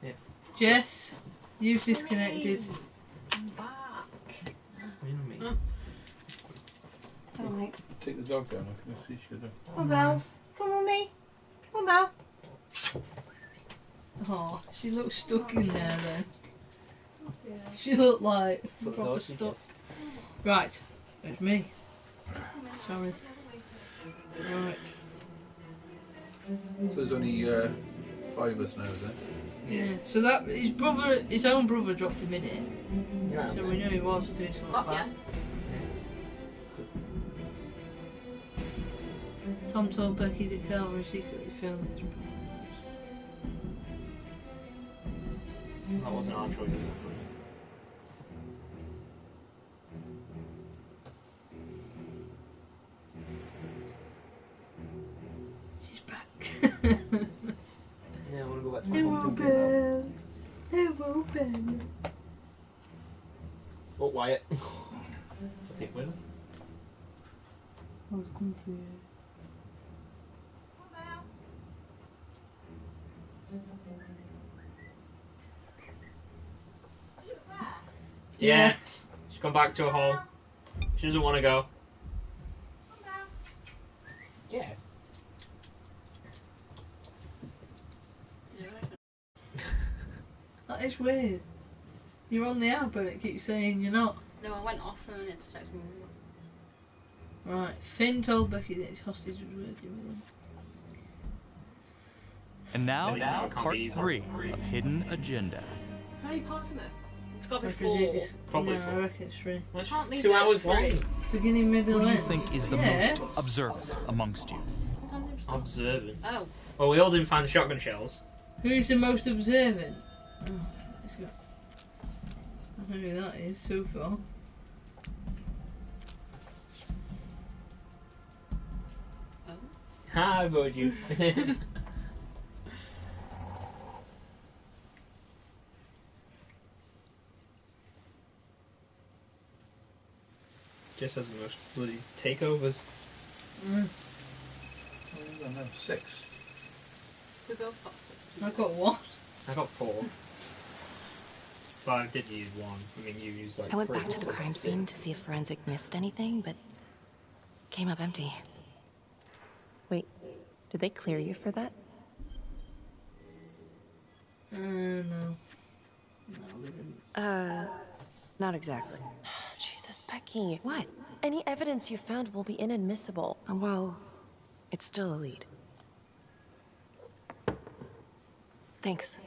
Yeah. Jess, you've disconnected. I'm back. All right. Take the dog down. I can see she. Come on, Bells. Come on, me. Come on, Belle. Oh, she looks stuck in there then. She looked like proper stuck. Right, it's me. Sorry. Right. So there's only 5 of us now, is there? Yeah. So that his own brother dropped him in it. Yeah. So we knew he was doing something bad. Tom told Becky that Calvary secretly filmed his performance. That wasn't our choice. She's back. Yeah, I want to go back to my It home won't thinking about- bend. It won't bend. Oh, Wyatt. It's a big winner. I was confused. Yeah. She's gone back to her hole. She doesn't want to go. Yes. That is weird. You're on the app and it keeps saying you're not. No, I went off and it started moving. Right, Finn told Becky that his hostage was working with him. And now, Now part 3 of Hidden Agenda. How many parts in it? It's got to I be presume 4. it's, Probably no, I 4. reckon it's 3. I can't leave 2 it hours as 3. long. Beginning, middle, Who do you end. think is the Yeah. most observant amongst you? It's on the Observant. Oh. Well, we all didn't find the shotgun shells. Who's the most observant? Oh, let's go. I don't know who that is so far. I vote you. Just has the most bloody takeovers. Mm. I have 6. We both got 6. I got what? I got 4. But I did use 1. I mean, you used like I went 3. back to the crime scene to see if forensic missed anything, but came up empty. Wait, did they clear you for that? No. Not exactly. Jesus, Becky. What? Any evidence you found will be inadmissible. Well, it's still a lead. Thanks.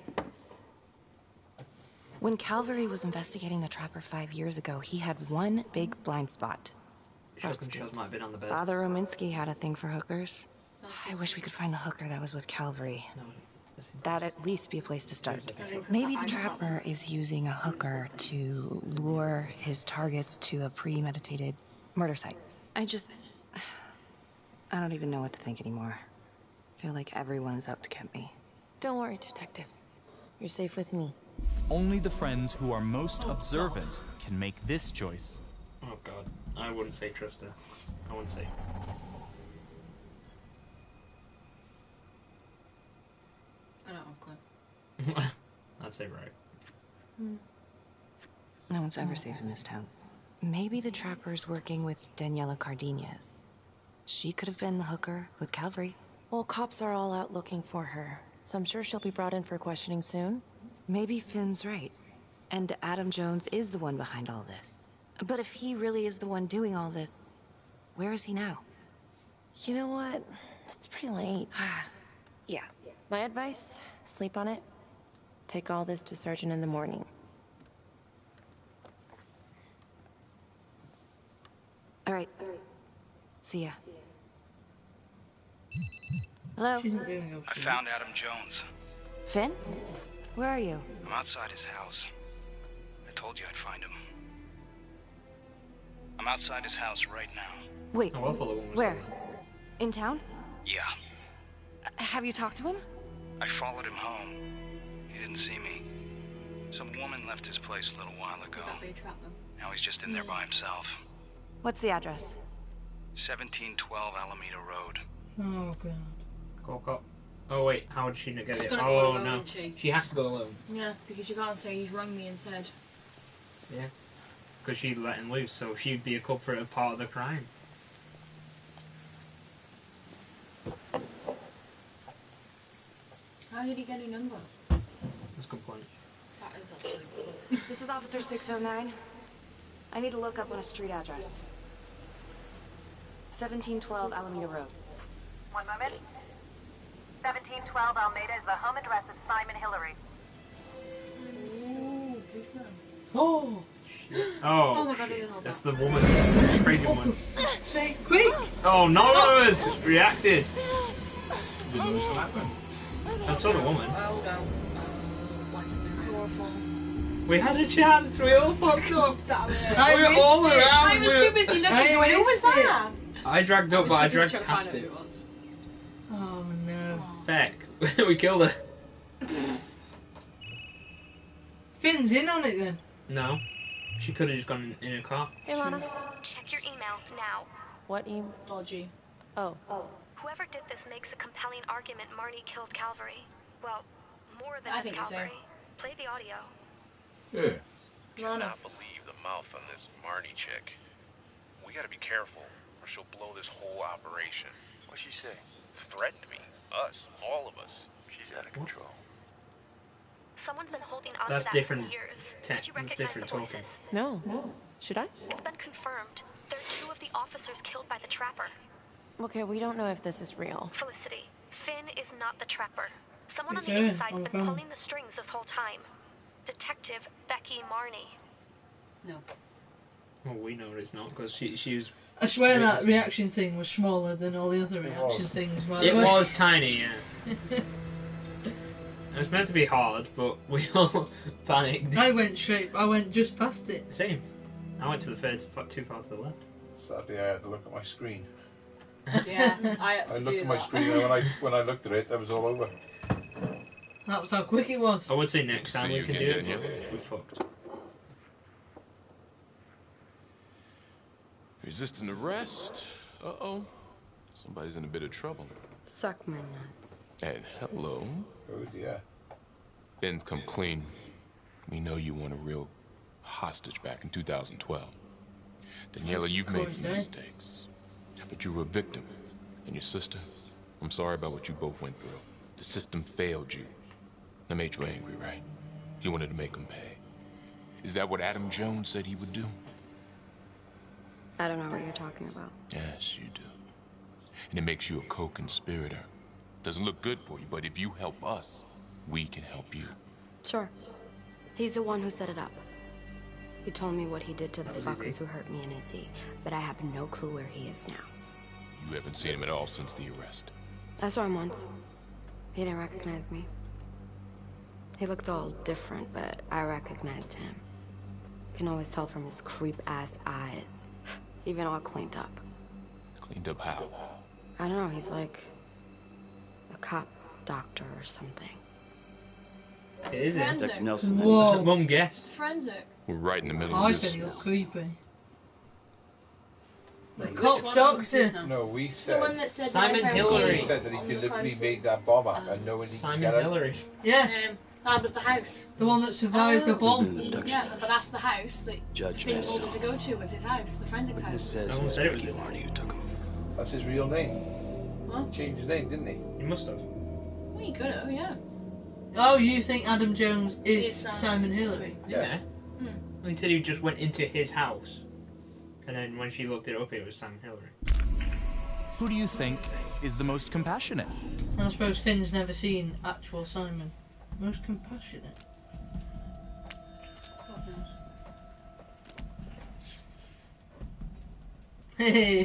When Calvary was investigating the Trapper 5 years ago, he had one big blind spot. Shotgun shells might have been on the bed. Father Rominsky had a thing for hookers. I wish we could find the hooker that was with Calvary. That'd at least be a place to start. Maybe the Trapper is using a hooker to lure his targets to a premeditated murder site. I don't even know what to think anymore. I feel like everyone's out to get me. Don't worry, Detective. You're safe with me. Only the friends who are most observant can make this choice. Oh god, I wouldn't say trust her. I wouldn't say. I don't have a clue. I'd say right. No one's ever safe in this town. Maybe the Trapper's working with Daniela Cardenas. She could have been the hooker with Calvary. Well, cops are all out looking for her, so I'm sure she'll be brought in for questioning soon. Maybe Finn's right. And Adam Jones is the one behind all this. But if he really is the one doing all this, where is he now? You know what? It's pretty late. Yeah. My advice, sleep on it. Take all this to Sergeant in the morning. All right. See ya. Hello? I found Adam Jones. Finn? Where are you? I'm outside his house. I told you I'd find him. I'm outside his house right now. Wait, Oh, Buffalo one was where? still In town? Yeah. Have you talked to him? I followed him home. He didn't see me. Some woman left his place a little while ago. Could that be a trap then? Now he's just in there by himself. What's the address? 1712 Alameda Road. Oh god. Call cop. Oh wait, how did she not get She's it? gonna go Oh alone, no, isn't she has to go alone. Yeah, because you can't say he's rung me and said. Yeah, because she let him loose, so she'd be a culprit of part of the crime. How did he get a number? That's a good point. That is actually cool. This is Officer 609. I need to look up on a street address. 1712 Alameda Road. One moment. 1712 Almeida is the home address of Simon Hillary. Ooh, policeman. Oh. Oh, my god, shit. That's the woman. That's the crazy woman. Say quick! Oh, none of us reacted. Didn't know what happened. I saw the woman. Oh no. We had a chance. We all fucked up. Damn it. We're all around. I was too busy looking. Who was that? I dragged up, but I dragged past it. Oh no. Feck. We killed her. Finn's in on it then. No. She could have just gone in a car. Hey, Lana. Check your email now. What email? Dodgy. Oh. Whoever did this makes a compelling argument Marnie killed Calvary. Well, more than I just think so. Calvary. Play the audio. Yeah. Cannot believe the mouth on this Marnie chick. We gotta be careful, or she'll blow this whole operation. What'd she say? Threatened me. Us. All of us. She's out of control. Someone's been holding on That's to that different. for years. Did you recognize Different the voices? talking. No. Should I? It's been confirmed. They're two of the officers killed by the trapper. Okay, we don't know if this is real. Felicity, Finn is not the trapper. Someone It's on the her, inside's on the been phone. pulling the strings this whole time. Detective Becky Marnie. No. Well, we know it's not because she was. I swear that reaction thing was smaller than all the other reaction things. By the It way. was tiny, yeah. It was meant to be hard, but we all panicked. I went just past it. Same. I went to the third, too far to the left. Sadly, I had to look at my screen. Yeah, I had to I looked do at my that. screen, and when I looked at it, that was all over. That was how quick it was. I would say next time See we you can do again, it, didn't but we fucked. Resisting arrest? Uh-oh. Somebody's in a bit of trouble. Suck my nuts. And hello. Oh dear. Finn's come clean. We know you weren't a real hostage back in 2012. Daniela, you've made some mistakes. But you were a victim. And your sister, I'm sorry about what you both went through. The system failed you. That made you angry, right? You wanted to make him pay. Is that what Adam Jones said he would do? I don't know what you're talking about. Yes, you do. And it makes you a co-conspirator. Doesn't look good for you, but if you help us, we can help you. Sure. He's the one who set it up. He told me what he did to the fuckers who hurt me and Izzy, but I have no clue where he is now. You haven't seen him at all since the arrest. I saw him once. He didn't recognize me. He looked all different, but I recognized him. Can always tell from his creep-ass eyes. Even all cleaned up. Cleaned up how? I don't know, he's like a cop doctor or something. It is it. Forensic. Nelson. Whoa. One guessed. Forensic. We're right in the middle I of said this. he looked creepy. The Which cop one? doctor. No, we The said. one that said Simon that I found Hillary. We it said that he on the deliberately crime made that bomb up and knowing he could Simon get out. Hillary. Yeah, that was the house. the one that survived the There's bomb. been an abduction. Yeah, but that's the house that Judge Finn told him Vanstone. to go to, was his house, the forensics Witness house. says I won't it's say it was Becky him. Marnie who took him. That's his real name. What? He changed his name, didn't he? You must have. Well, you could have, yeah. Oh, you think Adam Jones is Is Simon Simon Hillary? Yeah. Hmm. Well, he said he just went into his house. And then when she looked it up, it was Simon Hillary. Who do you think is the most compassionate? And I suppose Finn's never seen actual Simon. Most compassionate. Hey!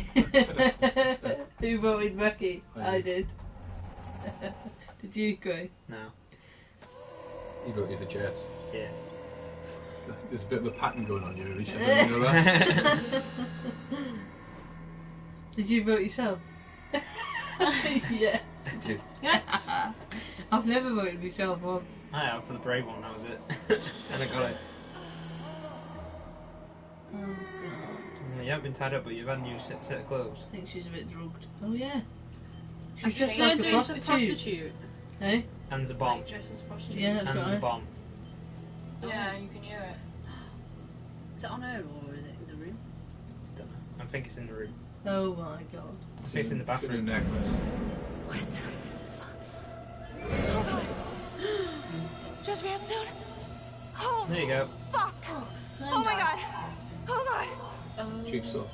Who voted Becky? I did. Did you, Craig? No. He voted for Jess. Yeah. There's a bit of a pattern going on here, Alicia. Don't you know that? Did you vote yourself? Yeah. Did you? Yeah. I've never voted myself once. I have for the brave one, that was it. And I got it. Oh god. Yeah, you haven't been tied up, but you've had a new set of clothes. I think she's a bit drugged. Oh yeah. I'm She's just like a a prostitute. prostitute. Hey? And there's a bomb. Like, dress as prostitutes. Yeah, And that's there's a right. bomb. Yeah, you can hear it. Is it on her or is it in the room? Don't know. I think it's in the room. Oh my god. I think it's in the bathroom. It's in a necklace. Judge Vanstone? Oh, There you go. fuck! Oh my god! Oh god! Jigsaw.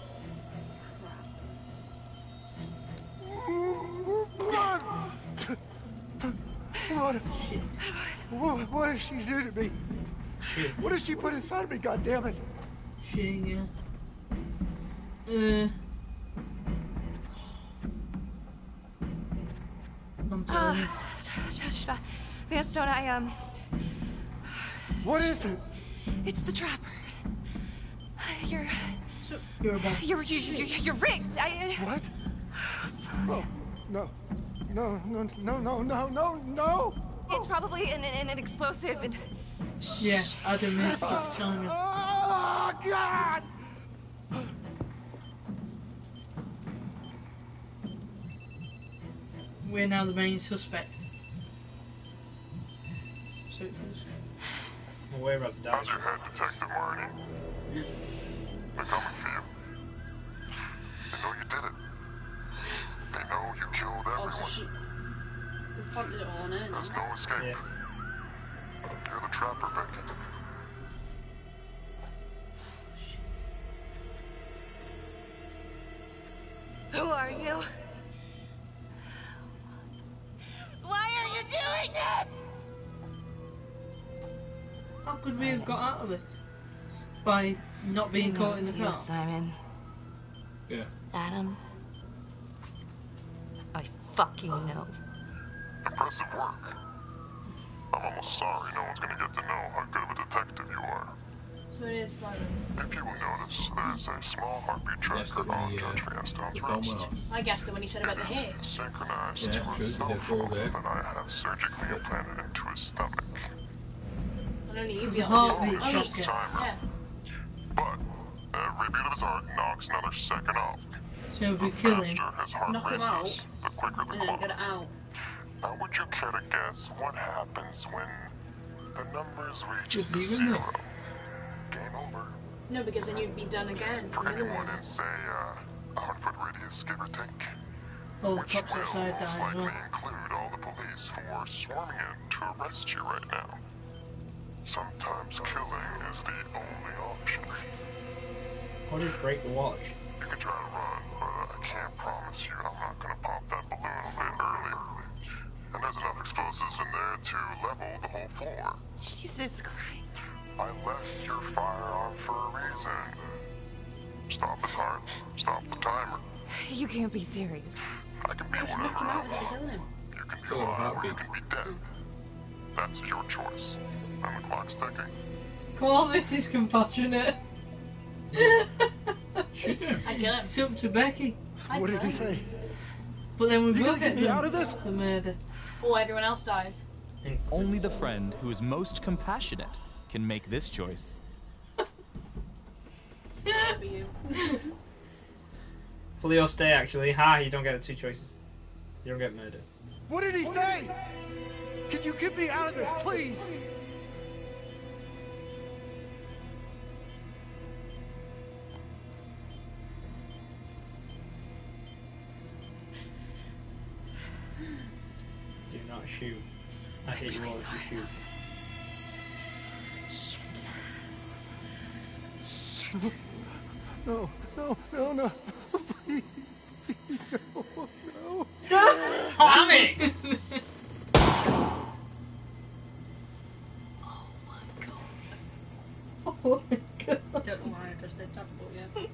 What did she do to me? Shit. What did she put inside me? God damn it! Shitting, yeah. I'm telling you. Judge Vanstone, What is it? It's the trapper. You're about you're rigged. What? Oh, no. No. It's probably an explosive and... Yeah, Adam Murphy was telling me. Oh, God! We're now the main suspect. So it says. Well, whereabouts died? How's your head, Detective Marty? They're coming for you. They know you did it. They know you killed everyone. Oh, so she... They planted it all on her now. There's no escape. Yeah. You're the trapper, Becky. Who are you? Why are you doing this? How could we have got out of this? By not being caught in the car? Simon. Yeah. Adam. I fucking know. Impressive work. I'm almost sorry no one's gonna get to know how good of a detective you are. So it is Simon. If you will notice, there's a small heartbeat tracker on Judge Vanstone's wrist. I guessed it when he said about the hair. Synchronized to his cell phone that I have surgically implanted into his stomach. And only you It's be a able to heartbeat do Just it. timer. Yeah. But every beat of his heart knocks another second off. So if we The kill him, faster his heart Knock him races, out, the quicker the and then clock. get it out. Now, would you care to guess what happens when the numbers reach Just leave him zero? there. Game over. No, because then you'd be done again. For Another anyone one. in, say, 100-foot radius, give or take. all the Which cops will outside most die as likely well. include all the police who are swarming in to arrest you right now. Sometimes killing is the only option. What did break the watch? You can try to run, but I can't promise you I'm not gonna pop that balloon a bit early. And there's enough explosives in there to level the whole floor. Jesus Christ. I left your firearm for a reason. Stop his heart, stop the timer. You can't be serious. I can be Just whatever knock him I out instead of want. killing him. You can be Kill a alive or you heartbeat. can be dead. That's your choice. And the clock's ticking. Come on, this is compassionate. Shoot him. I kill him. It's up to Becky. I What did he kill him. say? But then we You will gonna get get me them out of this? for murder. Or everyone else dies. Only the friend who is most compassionate can make this choice. For you. Fully or stay, actually. Ha, you don't get the two choices. You don't get murder. What did he say? Could you get me out of this, please? Do not shoot. I hate you all if you shoot. No, please, no. Damn it! Oh my god. I don't know why I just did that, but yeah.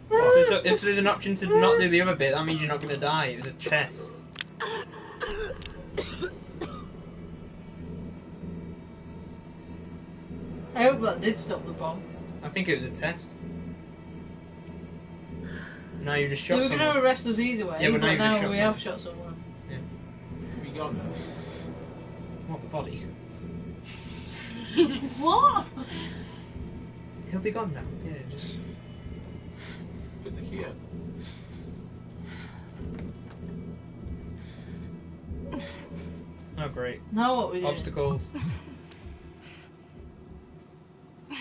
Well, if there's an option to not do the other bit, that means you're not going to die. It was a test. I hope that did stop the bomb. I think it was a test. Now you just They shot were someone. going to arrest us either way, Yeah, but now you've just shot we someone. have shot someone. We got him. What, the body? What? He'll be gone now. Yeah, just... Put the key up. Oh, great. Now what we do? Obstacles. I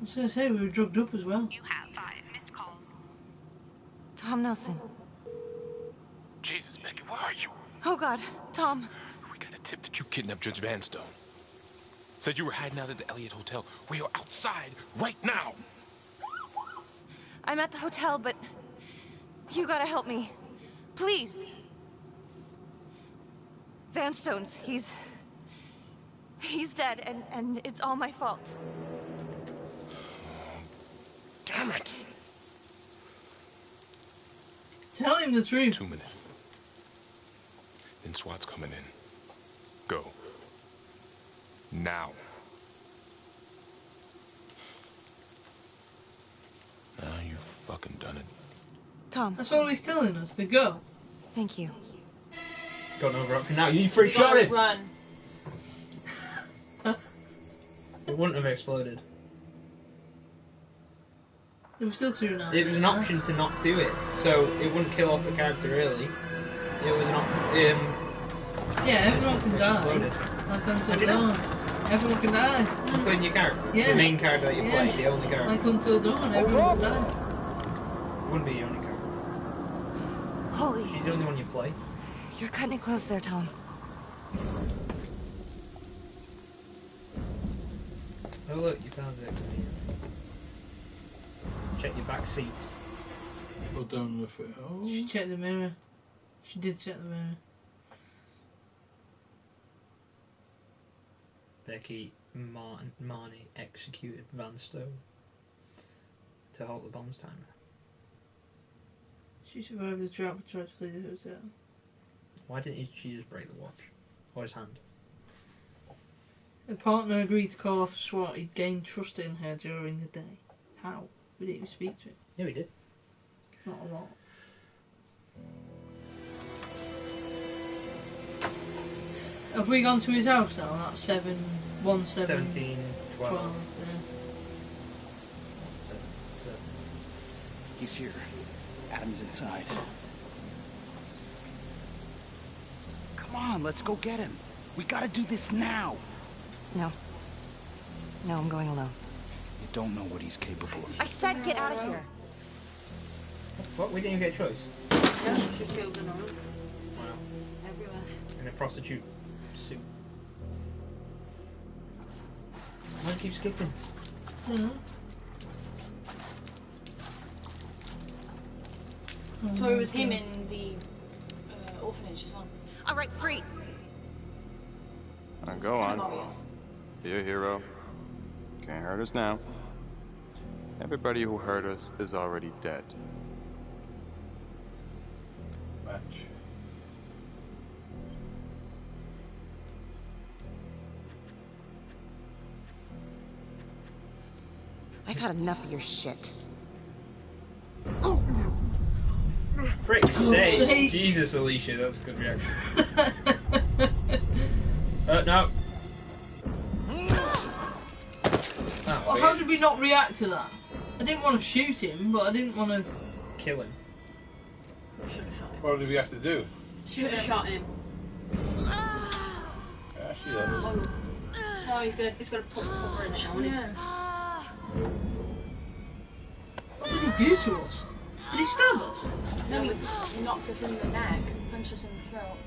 was going to say, we were drugged up as well. You have 5 missed calls. Tom Nelson. Jesus, Becky, where are you? Oh God, Tom. We got a tip that you kidnapped Judge Vanstone. Said you were hiding out at the Elliott Hotel. We are outside right now. I'm at the hotel, but you gotta help me. Please. Vanstone's, he's dead, and it's all my fault. Damn it. Tell him the truth. 2 minutes. Then SWAT's coming in. Go. Now. Now you fucking done it. Tom. That's all he's telling us, to go. Thank you. Got no option now. You free shot it. Run. It wouldn't have exploded. There was still 2 now. It was an option to not do it, so it wouldn't kill off the character really. It was an yeah, everyone can die. Like Until Dawn. Everyone can die. Including your character? Yeah. The main character that you play, the only character. Like Until Dawn, everyone can die. It wouldn't be your only character. Holy. She's the only one you play. You're cutting it close there, Tom. Oh look, you found it. Check your back seat. Go down with it. Oh. She checked the mirror. She did check the mirror. Becky Marnie executed Vanstone to halt the bomb's timer. She survived the trap and tried to flee the hotel. Why didn't she just break the watch? Or his hand? Her partner agreed to call off SWAT. He'd gained trust in her during the day. How? We didn't even speak to him. Yeah, we did. Not a lot. Have we gone to his house now? That's 17, 12. He's here. Adam's inside. Come on, let's go get him. We gotta do this now. No. No, I'm going alone. You don't know what he's capable of. I said get out of here. What? We didn't even get a choice. Yeah, she's killed an oil. Wow. Everywhere. In a prostitute suit. Why do you keep skipping? So it was him in the orphanage as well. All right, freeze. Now go Kind of on. obvious. Be a hero. Can't hurt us now. Everybody who hurt us is already dead. Match. I've had enough of your shit. Frick's sake! Jesus, Alicia, that's a good reaction. No. Oh, Well, how did we not react to that? I didn't want to shoot him, but I didn't want to kill him. Should have shot him. What did we have to do? Should have shot him. Actually, Oh. No, he's gonna put her in it now, isn't he? What did he do to us? Did he stab us? No, he just knocked us in the neck, punched us in the throat.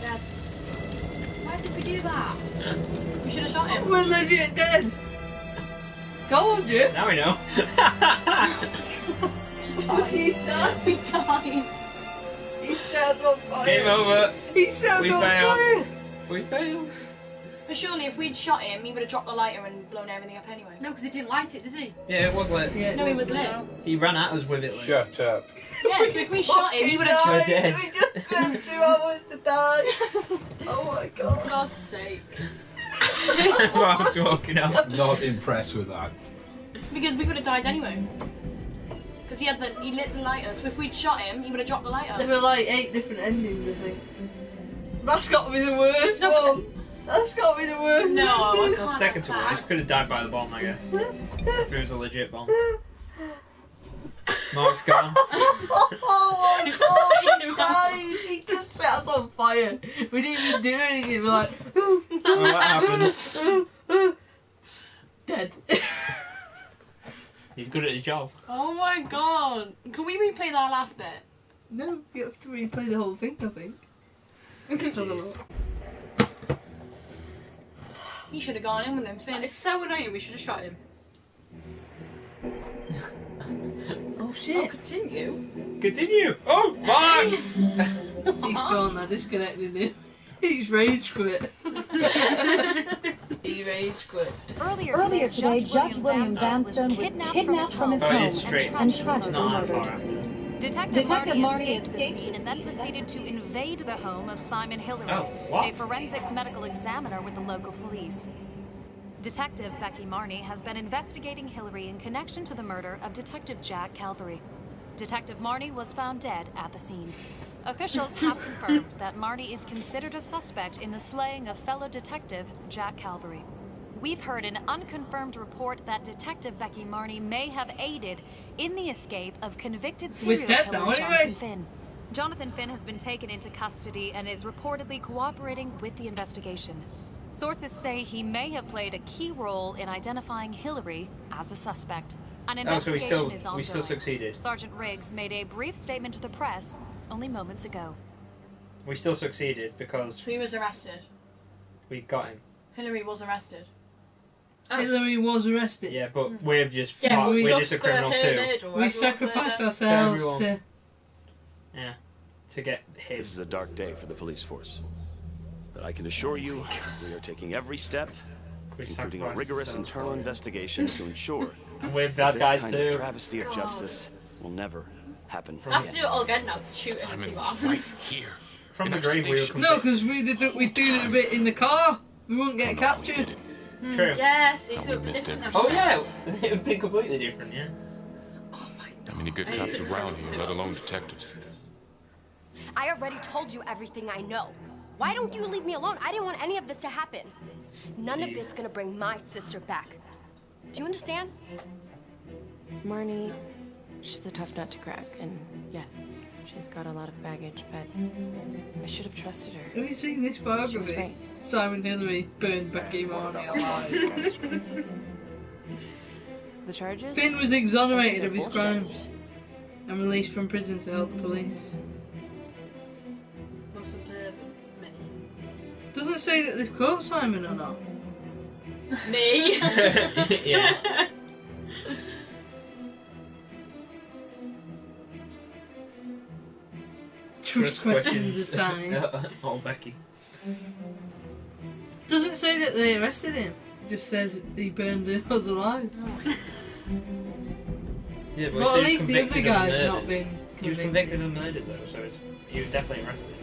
Dad, why did we do that? We should have shot him. We're legit dead! Told you! Now we know. He died! He died! He set on fire! Game over. He set We on failed. fire! We failed. But surely if we'd shot him, he would have dropped the lighter and blown everything up anyway. No, because he didn't light it, did he? Yeah, it was lit. Yeah, No, he was lit. He ran at us with it lit. Shut up. Yeah, if we shot him, he would have... We're dead. We just spent 2 hours to die! Oh my god. For God's sake. Mark's walking out. Not impressed with that. Because we would have died anyway. Because he lit the lighter, so if we'd shot him, he would have dropped the lighter. There were like 8 different endings, I think. That's got to be the worst one! That's got to be the worst No, I ending. can't. Second to worst. Could have died by the bomb, I guess. If it was a legit bomb. Mark's gone. Oh my god, guys! He just set us on fire. We didn't even do anything. We're like, Oh, what happened? Dead. He's good at his job. Oh my god. Can we replay that last bit? No, you have to replay the whole thing, I think. Let's have a look. You should have gone in with him, Finn. It's so annoying, we should have shot him. Oh shit. Oh, continue. Continue! Oh, Mark! He's gone, I disconnected him. He's rage quit. He rage quit. Earlier today, Judge William Vanstone was kidnapped from his home and tragically murdered. Detective Marnie escaped the scene and then proceeded to invade the home of Simon Hillary, a forensics medical examiner with the local police. Detective Becky Marnie has been investigating Hillary in connection to the murder of Detective Jack Calvary. Detective Marnie was found dead at the scene. Officials have confirmed that Marnie is considered a suspect in the slaying of fellow detective Jack Calvary. We've heard an unconfirmed report that Detective Becky Marnie may have aided in the escape of convicted serial killer Jonathan Finn. Jonathan Finn has been taken into custody and is reportedly cooperating with the investigation. Sources say he may have played a key role in identifying Hillary as a suspect. An investigation is ongoing. We still succeeded. Sergeant Riggs made a brief statement to the press only moments ago. We still succeeded because He was arrested. we got him. Hillary was arrested. Hillary was arrested. Yeah, but we're just Yeah, we're just just a criminal too. We sacrificed ourselves to... Yeah, to get him. This is a dark day for the police force. But I can assure you, we are taking every step, including a rigorous internal investigation to ensure And we're that bad guys this kind too. of travesty of justice will never happen I have to again. do it all again now to shoot him and see what happens. From the grave we were No, because we did a bit in the car. We wouldn't get captured. True. Yes, it's a bit different. Oh yeah, it would be completely different, yeah. How many good cops around here, let alone detectives? I already told you everything I know. Why don't you leave me alone? I didn't want any of this to happen. None of it's gonna bring my sister back. Do you understand? Marnie, she's a tough nut to crack, and yes, she's got a lot of baggage, but I should have trusted her. Have you seen this biography? Right. Simon Hillary burned Becky Marnie alive. The charges? Finn was exonerated of his crimes and released from prison to help the police. Most observant. Doesn't say that they've caught Simon or not. Me? Yeah. Trust questions aside. Oh, Becky. Doesn't say that they arrested him. It just says he burned us alive. Yeah, but Well, he at least the other convicted of guy's murders. not been He was convicted of murders though, so he was definitely arrested.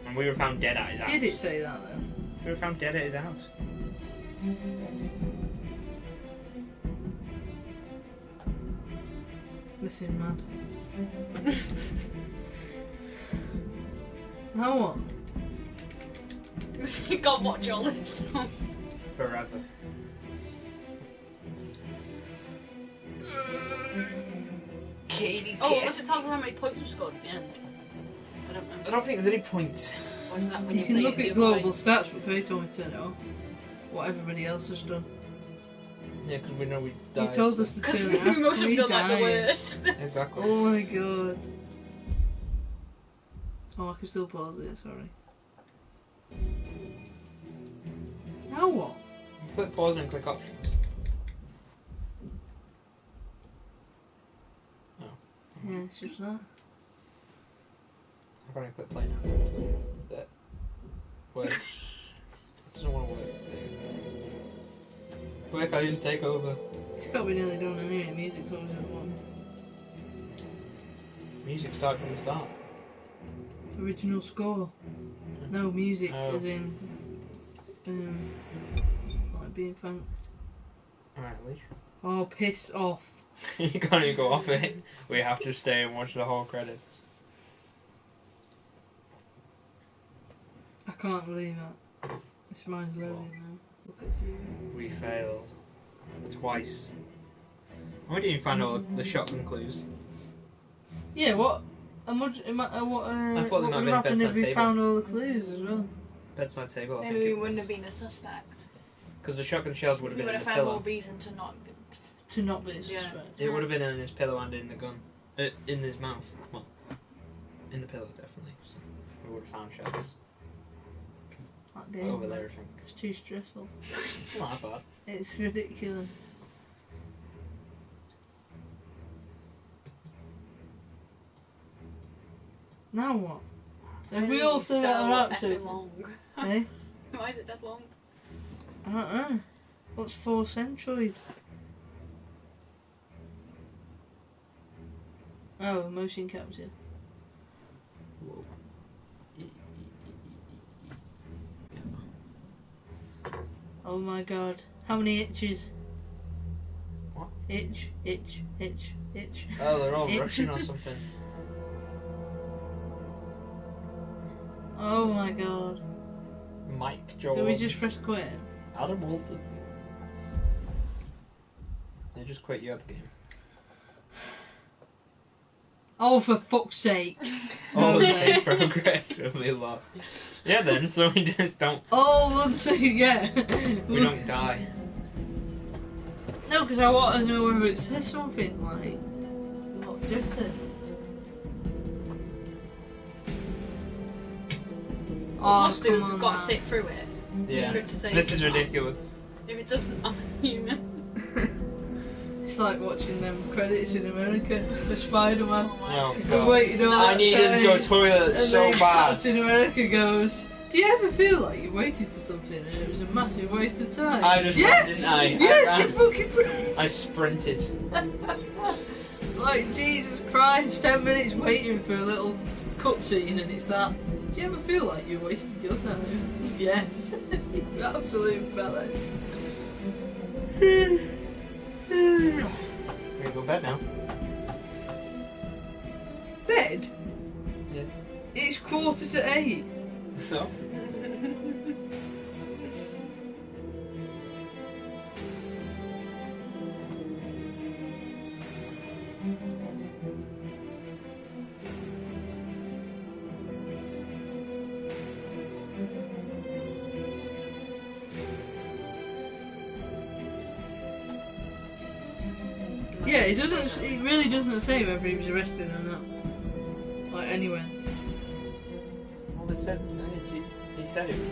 And we were found dead at his house. Did it say that though? We were found dead at his house. This is mad. Now what? You can't watch all this. Forever. Katie Oh, unless it tells us how many points we've scored at the end. I don't know. I don't think there's any points. Or is that when You can play look it at the other global way? stats, but Craig told me to turn it off. What everybody else has done. Yeah, because we know we He died. told us to turn it off. we must have We done like the died. worst. Exactly. Oh my god. Oh, I can still pause it, sorry. Now what? Click pause and click options. Oh. Yeah, it's just that. How can I click play now? That. Work. It doesn't want to work. Work, I'll just take over. It's got to be nearly done anyway. Music's always at one. Music starts from the start. Original score. No, music Oh. as in like being thanked. Alright, Leash. Oh, piss off. You can't even go off it. We have to stay and watch the whole credits. I can't believe that. This mine's loading now. Look at you. We failed. Twice. We didn't even find all the shotgun clues. Yeah, what? What I thought they might would be have in happened if bedside we table. found all the clues as well? Bedside table, I Maybe think we it wouldn't was. have been a suspect. Because the shotgun shells would have We been would in have the found pillow. more reason to not. To not be a suspect. It would have been in his pillow and in the gun. In his mouth. Well, in the pillow, definitely. So we would have found shells. That game, Over there, I think. It's too stressful. Not that bad. It's ridiculous. Now what? So if we all say that are up to effing long. eh? Why is it that long? I don't know. What's 4 Centroid? Oh, motion capture. Whoa. Oh my god. How many itches? What? Itch, itch, itch, itch. Oh, they're all Itch. Russian or something. Oh my god. Mike George. Do we just press quit? Adam Walton. They just quit you at the game. Oh, for fuck's sake. All the way. same progress will be lost. Yeah then, so we just don't... Oh, let's say, yeah. We don't die. No, because I want to know whether it says something like what Jess said. Oh, Must do. come We've on got now. to sit through it. Yeah. Good to say This it's is not. ridiculous. If it doesn't, I'm human. It's like watching them credits in America for Spider-Man. Oh We're god. waiting all I that needed to time, go toilet and so then bad. Captain America goes, do you ever feel like you're waiting for something and it was a massive waste of time? I just yes! ran, didn't I? Yes, I you ran. fucking I sprinted. Like, Jesus Christ, 10 minutes waiting for a little cutscene and it's that. Do you ever feel like you wasted your time? Yes. You absolute fella. We're gonna go to bed now. Bed? Yeah. It's 7:45. So? Yeah, it doesn't. It really doesn't say whether he was arrested or not. Like anywhere. Well, they said he said he was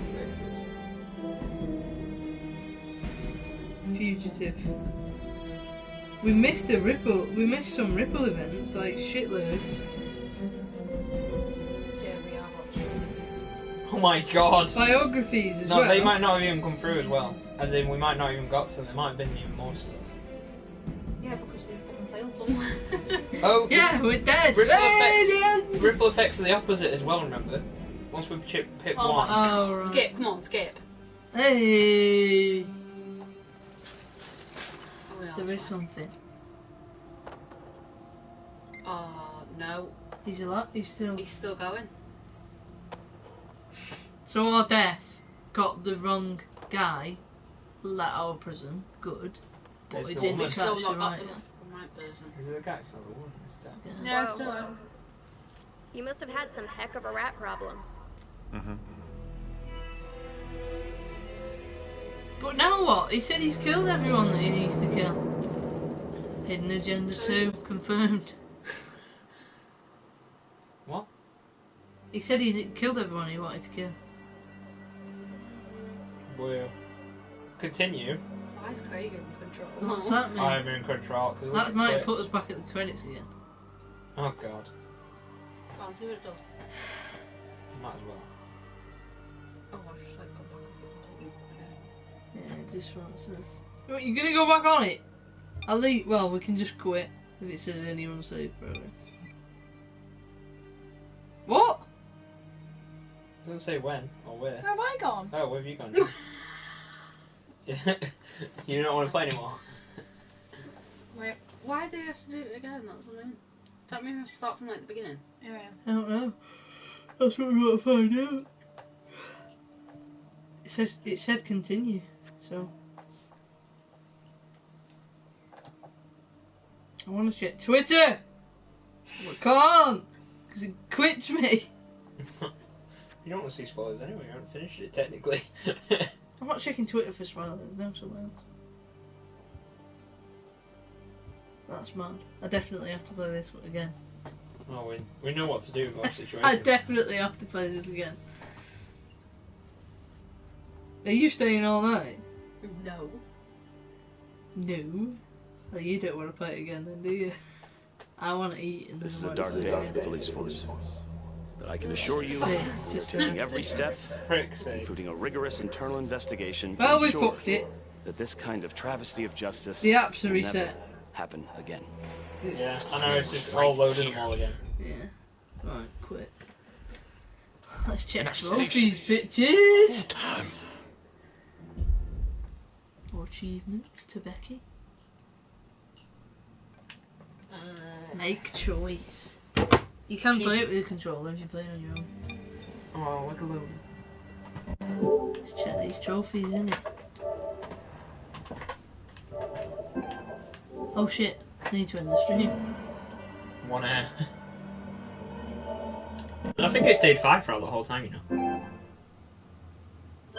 convicted. Fugitive. We missed a Ripple. We missed some Ripple events, like shitloads. Yeah, we are watching. Oh my god. Biographies as No, well. they might not have even come through as well. As in, we might not even got to them. There might have been even more stuff. Yeah, because we fucking failed somewhere. Oh, yeah, we're dead. Ripple effects are the opposite as well. Remember, once we pick Oh one. my Oh, right. Skip, come on, skip. Hey, Oh, yeah. there is something. Oh, no. He's alive. He's still. He's still going. So our death got the wrong guy let out of prison. Good. But It's we the didn't woman. catch Still the not got right. the right person. Is it the guy? It's not the woman. It's that. Yeah, Whoa, still. whoa. You must have had some heck of a rat problem. Mm-hmm. But now what? He said he's killed everyone that he needs to kill. Hidden Agenda 2 confirmed. What? He said he killed everyone he wanted to kill. We'll continue. Why is Craig in control? What's that mean? I'm in control. Cause That might quit. put us back at the credits again. Oh god. Go on, see what it does. Might as well. Oh, I've just like gone back. Yeah, it just wants us. What, you're gonna go back on it? I'll leave. Well, we can just quit if it says any unsaved progress. What? Doesn't say when or where. Where have I gone? Oh, where have you gone? Yeah. You don't want to play anymore. Wait, why do we have to do it again? That's what I mean. Does that mean we have to start from like the beginning? Yeah. I don't know. That's what we gotta find out. It said continue, so. I want to check Twitter! But I can't! Because it quits me! You don't want to see spoilers anyway, you haven't finished it technically. I'm not checking Twitter for spoilers, no, somewhere else. That's mad. I definitely have to play this one again. Oh, we know what to do about the situation. I definitely have to play this again. Are you staying all night? No. No. Well, you don't want to play it again then, do you? I want to eat and This is then a dark day for the police force. But I can assure you, we're taking every step, including a rigorous internal investigation to well, we ensure fucked it. that this kind of travesty of justice The apps are will never reset. happen again. Yeah, I know, it's just all loading them all again. Yeah. Right, quit. Let's check our trophies, bitches! Time. More achievements to Becky. Make choice. You can play it with a controller if you play it on your own. Oh, like a load. Let's check these trophies, innit? Oh shit, I need to end the stream. One air. I think it stayed 5 for the whole time, you know.